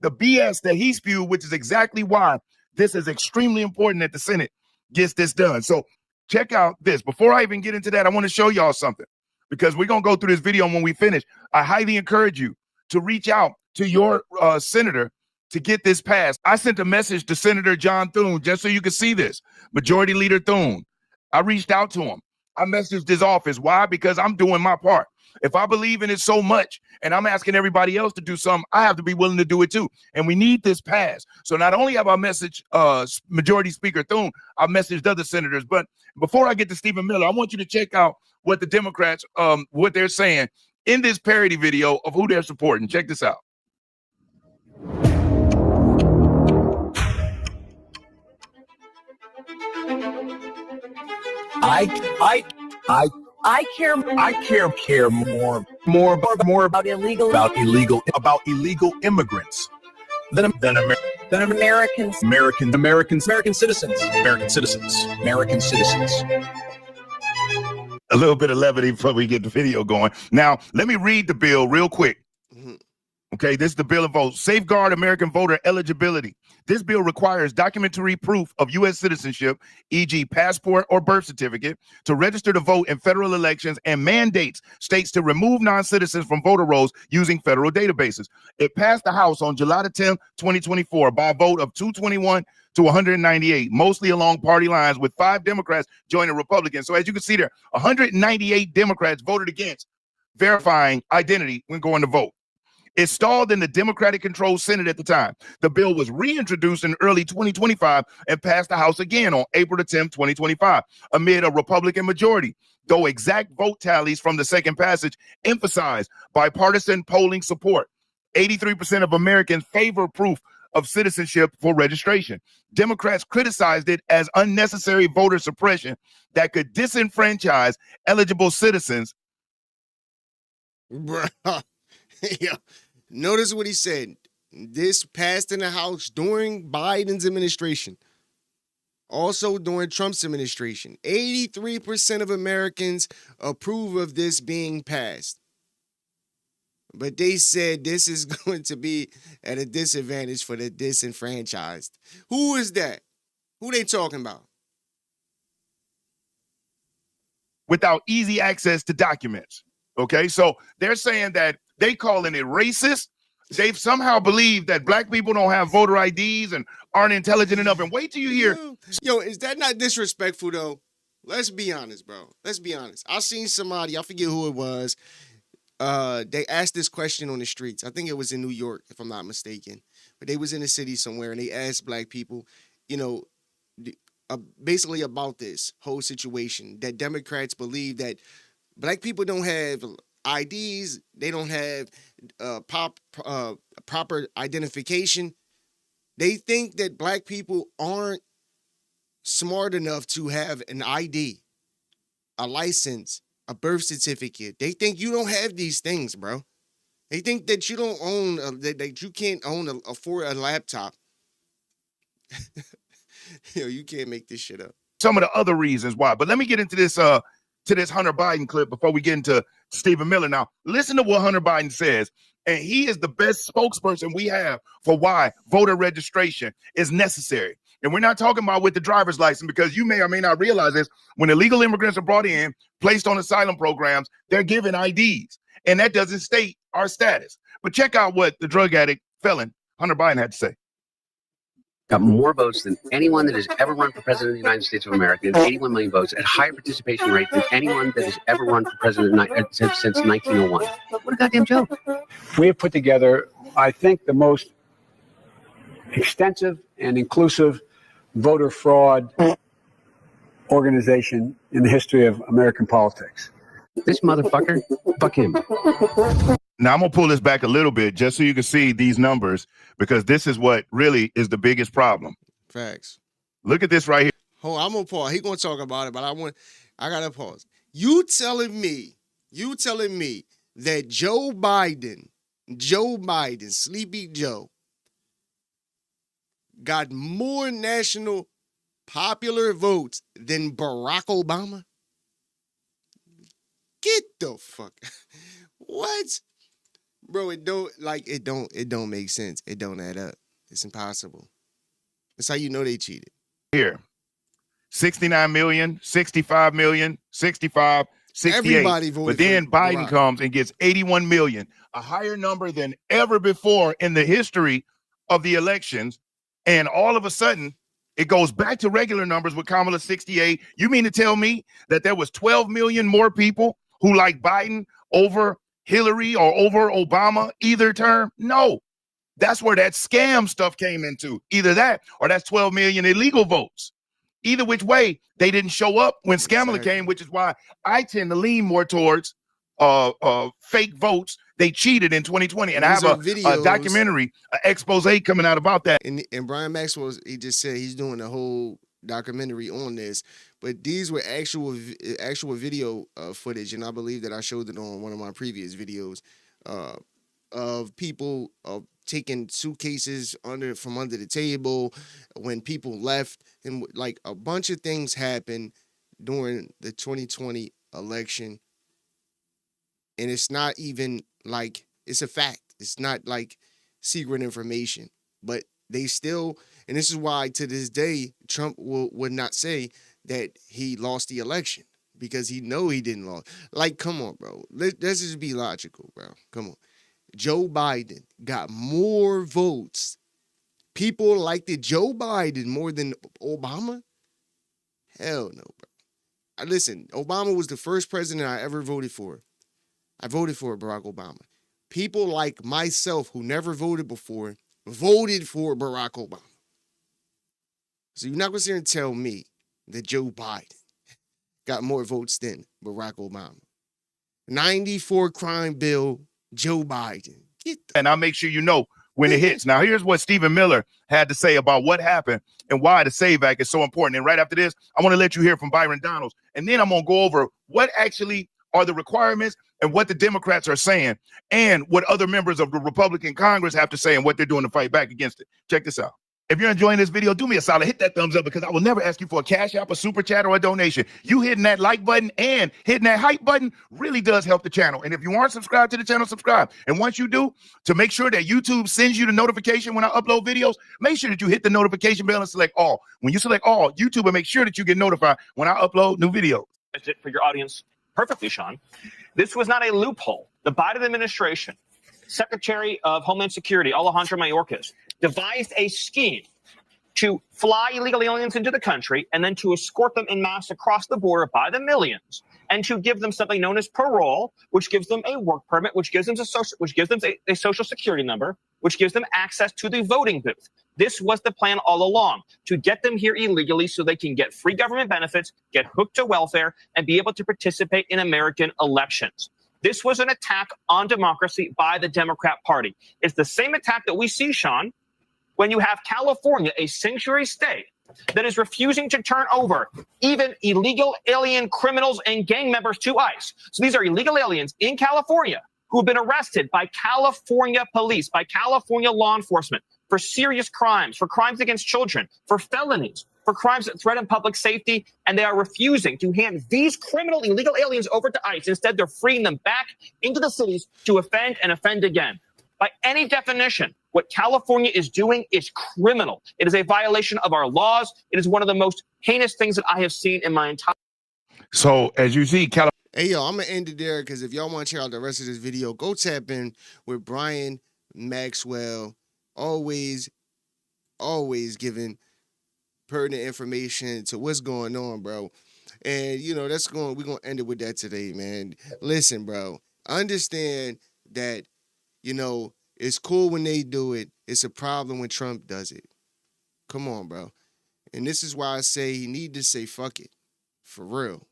the BS that he spewed, which is exactly why this is extremely important that the Senate gets this done. So check out this. Before I even get into that, I want to show y'all something, because we're going to go through this video. And when we finish, I highly encourage you to reach out to your senator to get this passed. I sent a message to Senator John Thune just so you can see this. Majority Leader Thune. I reached out to him. I messaged his office. Why? Because I'm doing my part. If I believe in it so much and I'm asking everybody else to do something, I have to be willing to do it too. And we need this passed. So not only have I messaged Majority Speaker Thune, I've messaged other senators. But before I get to Stephen Miller, I want you to check out what the Democrats, what they're saying in this parody video of who they're supporting. Check this out. I care more about illegal immigrants than American citizens. A little bit of levity before we get the video going. Now, let me read the bill real quick. Okay, this is the bill of vote. Safeguard American voter eligibility. This bill requires documentary proof of U.S. citizenship, e.g. passport or birth certificate, to register to vote in federal elections, and mandates states to remove non-citizens from voter rolls using federal databases. It passed the House on July the 10th, 2024 by a vote of 221 to 198, mostly along party lines, with 5 Democrats joining Republicans. So as you can see there, 198 Democrats voted against verifying identity when going to vote. It stalled in the Democratic-controlled Senate at the time. The bill was reintroduced in early 2025 and passed the House again on April the 10th, 2025, amid a Republican majority, though exact vote tallies from the second passage emphasize bipartisan polling support. 83% of Americans favor proof of citizenship for registration. Democrats criticized it as unnecessary voter suppression that could disenfranchise eligible citizens. Bruh. Yeah. Notice what he said. This passed in the House during Biden's administration. Also during Trump's administration. 83% of Americans approve of this being passed. But they said this is going to be at a disadvantage for the disenfranchised. Who is that? Who they talking about? Without easy access to documents. Okay, so they're saying that they calling it racist. They've somehow believed that black people don't have voter IDs and aren't intelligent enough. And wait till you hear. Yo, is that not disrespectful though? Let's be honest, bro. Let's be honest. I seen somebody, I forget who it was. They asked this question on the streets. I think it was in New York, if I'm not mistaken. But they was in a city somewhere, and they asked black people, you know, basically about this whole situation, that Democrats believe that black people don't have IDs, they don't have proper identification. They think that black people aren't smart enough to have an ID, a license, a birth certificate. They think you don't have these things, bro. They think that you don't own, that you can't own a laptop. Yo, you can't make this shit up. Some of the other reasons why. But let me get into this Hunter Biden clip before we get into Stephen Miller. Now, listen to what Hunter Biden says. And he is the best spokesperson we have for why voter registration is necessary. And we're not talking about with the driver's license, because you may or may not realize this. When illegal immigrants are brought in, placed on asylum programs, they're given IDs. And that doesn't state our status. But check out what the drug addict felon Hunter Biden had to say. Got more votes than anyone that has ever run for president of the United States of America, 81 million votes, at higher participation rate than anyone that has ever run for president since 1901. What a goddamn joke. We have put together, I think, the most extensive and inclusive voter fraud organization in the history of American politics. This motherfucker, fuck him. Now, I'm going to pull this back a little bit just so you can see these numbers, because this is what really is the biggest problem. Facts. Look at this right here. Hold on, I'm going to pause. He's going to talk about it, but I got to pause. You telling me that Joe Biden, Sleepy Joe, got more national popular votes than Barack Obama? Get the fuck. What? Bro, it don't make sense. It don't add up. It's impossible. That's how you know they cheated. Here. 69 million, 65 million, 65, 68. Everybody voted but then for Biden Barack. comes and gets 81 million, a higher number than ever before in the history of the elections. And all of a sudden, it goes back to regular numbers with Kamala 68. You mean to tell me that there was 12 million more people who like Biden over Hillary or over Obama either term? No. That's where that scam stuff came into. Either that or that's 12 million illegal votes. Either which way, they didn't show up when Scamala came, which is why I tend to lean more towards fake votes. They cheated in 2020. And I have a documentary, an expose coming out about that. And Brian Maxwell, he just said he's doing a whole documentary on this. But these were actual video footage, and I believe that I showed it on one of my previous videos of people taking suitcases from under the table when people left, and like a bunch of things happened during the 2020 election. And it's not even like, it's a fact. It's not like secret information, but they still, and this is why to this day, Trump would not say that he lost the election, because he know he didn't lose. Like, come on, bro. Let's just be logical, bro. Come on. Joe Biden got more votes. People liked it, Joe Biden, more than Obama? Hell no, bro. Listen, Obama was the first president I ever voted for. I voted for Barack Obama. People like myself who never voted before voted for Barack Obama. So you're not going to sit here and tell me that Joe Biden got more votes than Barack Obama. 94 crime bill, Joe Biden. And I'll make sure you know when it hits. Now, here's what Stephen Miller had to say about what happened and why the SAVE Act is so important. And right after this, I want to let you hear from Byron Donalds. And then I'm going to go over what actually are the requirements and what the Democrats are saying and what other members of the Republican Congress have to say and what they're doing to fight back against it. Check this out. If you're enjoying this video, do me a solid, hit that thumbs up, because I will never ask you for a cash app, a super chat, or a donation. You hitting that like button and hitting that hype button really does help the channel. And if you aren't subscribed to the channel, subscribe. And once you do, to make sure that YouTube sends you the notification when I upload videos, make sure that you hit the notification bell and select all. When you select all, YouTube will make sure that you get notified when I upload new videos. It for your audience perfectly, Sean. This was not a loophole. The Biden administration, Secretary of Homeland Security, Alejandro Mayorkas, devised a scheme to fly illegal aliens into the country and then to escort them en masse across the border by the millions, and to give them something known as parole, which gives them a work permit, which gives them a social security number, which gives them access to the voting booth. This was the plan all along, to get them here illegally so they can get free government benefits, get hooked to welfare, and be able to participate in American elections. This was an attack on democracy by the Democrat Party. It's the same attack that we see, Sean, when you have California, a sanctuary state, that is refusing to turn over even illegal alien criminals and gang members to ICE. So these are illegal aliens in California who have been arrested by California police, by California law enforcement for serious crimes, for crimes against children, for felonies, for crimes that threaten public safety, and they are refusing to hand these criminal illegal aliens over to ICE. Instead, they're freeing them back into the cities to offend and offend again. By any definition, what California is doing is criminal. It is a violation of our laws. It is one of the most heinous things that I have seen in my entire. So as you see, California. Hey, yo, I'm going to end it there because if y'all want to check out the rest of this video, go tap in with Brian Maxwell. Always giving pertinent information to what's going on, bro. And, you know, we're going to end it with that today, man. Listen, bro, understand that, you know, it's cool when they do it. It's a problem when Trump does it. Come on, bro. And this is why I say he need to say fuck it. For real.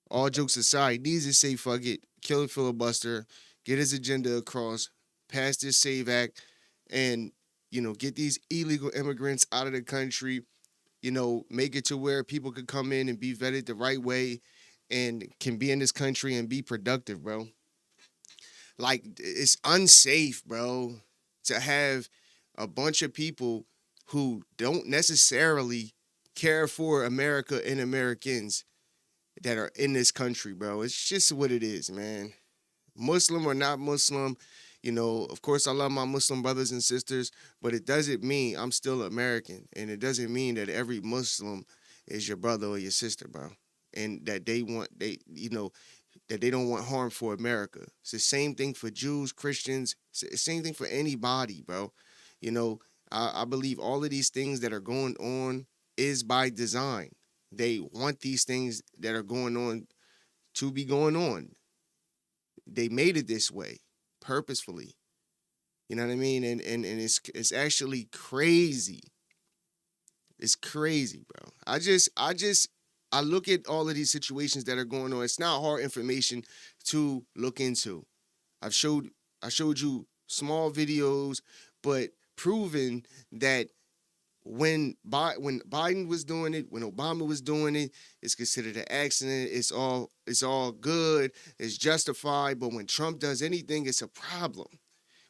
All jokes aside, he needs to say fuck it, kill a filibuster, get his agenda across, pass this SAVE Act, and, you know, get these illegal immigrants out of the country, you know, make it to where people could come in and be vetted the right way and can be in this country and be productive, bro. Like, it's unsafe, bro, to have a bunch of people who don't necessarily care for America and Americans that are in this country, bro. It's just what it is, man. Muslim or not Muslim, you know, of course I love my Muslim brothers and sisters, but it doesn't mean I'm still American. And it doesn't mean that every Muslim is your brother or your sister, bro. And that they don't want harm for America. It's the same thing for Jews, Christians, it's the same thing for anybody, bro. You know, I believe all of these things that are going on is by design. They want these things that are going on to be going on. They made it this way purposefully. You know what I mean? And it's actually crazy. It's crazy, bro. I look at all of these situations that are going on. It's not hard information to look into. I showed you small videos, but proving that when Biden was doing it, when Obama was doing it, it's considered an accident. It's all good. It's justified. But when Trump does anything, it's a problem.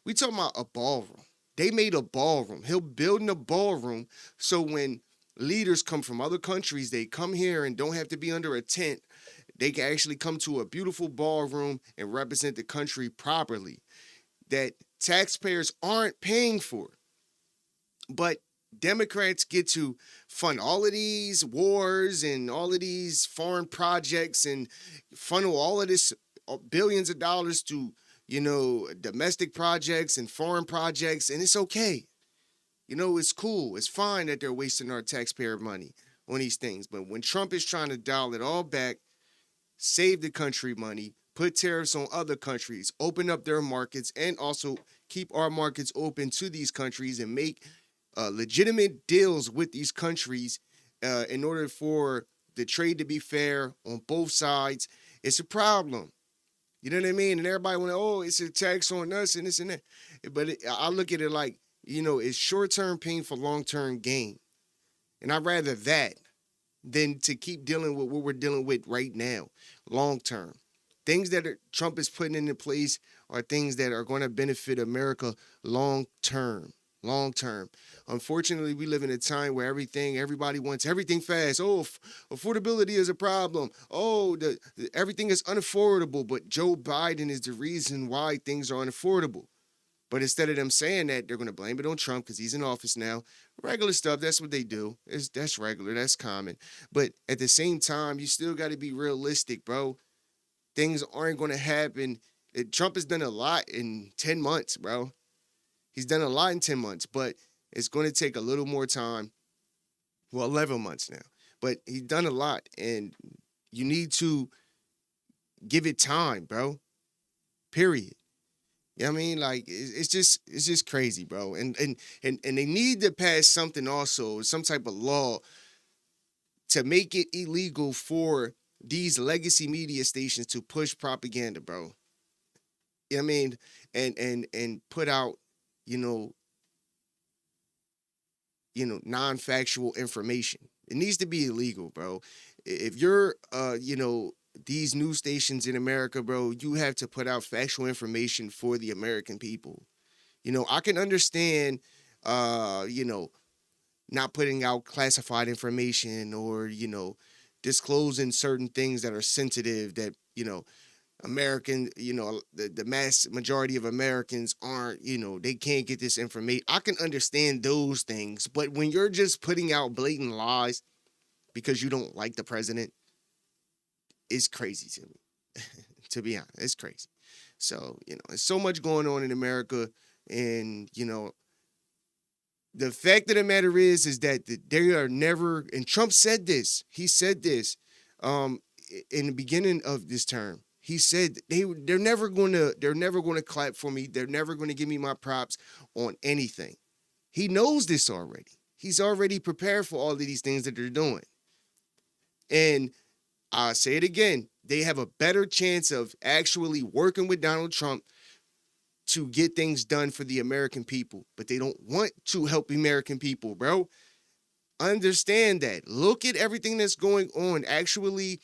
We talking about a ballroom. They made a ballroom. He'll build in a ballroom so when leaders come from other countries, they come here and don't have to be under a tent. They can actually come to a beautiful ballroom and represent the country properly that taxpayers aren't paying for. But Democrats get to fund all of these wars and all of these foreign projects and funnel all of this billions of dollars to, you know, domestic projects and foreign projects. And it's okay. You know, it's cool. It's fine that they're wasting our taxpayer money on these things. But when Trump is trying to dial it all back, save the country money, put tariffs on other countries, open up their markets, and also keep our markets open to these countries and make legitimate deals with these countries in order for the trade to be fair on both sides, it's a problem. You know what I mean? And everybody want to, oh, it's a tax on us and this and that. But I look at it like, you know, it's short-term pain for long-term gain. And I'd rather that than to keep dealing with what we're dealing with right now, long-term. things that Trump is putting into place are things that are going to benefit America long term. Long term. Unfortunately, we live in a time where everybody wants everything fast. Oh, affordability is a problem. Oh, everything is unaffordable. But Joe Biden is the reason why things are unaffordable. But instead of them saying that, they're going to blame it on Trump because he's in office now. Regular stuff, that's what they do. That's regular, that's common. But at the same time, you still got to be realistic, bro. Things aren't going to happen. Trump has done a lot in 10 months, bro. He's done a lot in 10 months, but it's going to take a little more time. Well, 11 months now. But he's done a lot, and you need to give it time, bro. Period. You know what I mean? Like, it's just crazy, bro. And they need to pass something also, some type of law to make it illegal for these legacy media stations to push propaganda, bro. You know what I mean? And put out, non-factual information. It needs to be illegal, bro. If you're, these news stations in America, bro, you have to put out factual information for the American people. I can understand, not putting out classified information or, disclosing certain things that are sensitive that, American, the mass majority of Americans aren't, they can't get this information. I can understand those things, but when you're just putting out blatant lies because you don't like the president, it's crazy to me. To be honest, it's crazy. So, there's so much going on in America, and, the fact of the matter is that they are never, and Trump said this, he said this in the beginning of this term. He said they're never going to clap for me. They're never going to give me my props on anything. He knows this already. He's already prepared for all of these things that they're doing. And I'll say it again, they have a better chance of actually working with Donald Trump to get things done for the American people. But they don't want to help the American people, bro. Understand that. Look at everything that's going on. Actually,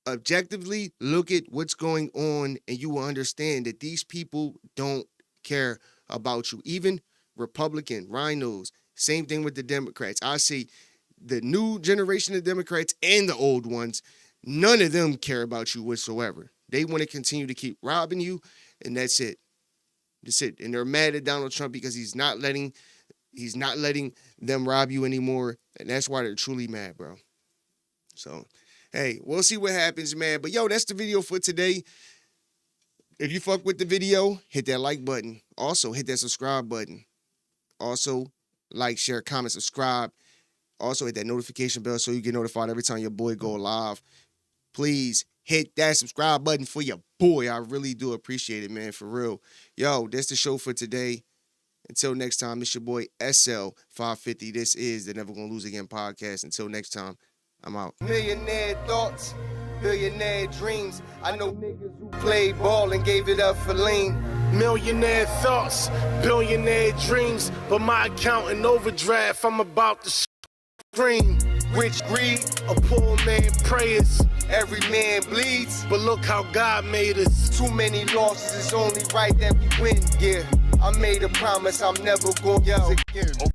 objectively look at what's going on, and you will understand that these people don't care about you. Even Republican rhinos, same thing with the Democrats. I see the new generation of Democrats and the old ones, none of them care about you whatsoever. They want to continue to keep robbing you, and that's it. That's it. And they're mad at Donald Trump because he's not letting them rob you anymore, and that's why they're truly mad, bro. So, hey, we'll see what happens, man. But, yo, that's the video for today. If you fuck with the video, hit that like button. Also, hit that subscribe button. Also, like, share, comment, subscribe. Also, hit that notification bell so you get notified every time your boy go live. Please hit that subscribe button for your boy. I really do appreciate it, man, for real. Yo, that's the show for today. Until next time, it's your boy SL550. This is the Never Gonna Lose Again podcast. Until next time, I'm out. Millionaire thoughts, billionaire dreams. I know niggas who played ball and gave it up for lean. Millionaire thoughts, billionaire dreams. But my account in overdraft, I'm about to scream. Rich greed, a poor man prayers. Every man bleeds, but look how God made us. Too many losses, it's only right that we win. Yeah, I made a promise I'm never gonna lose again.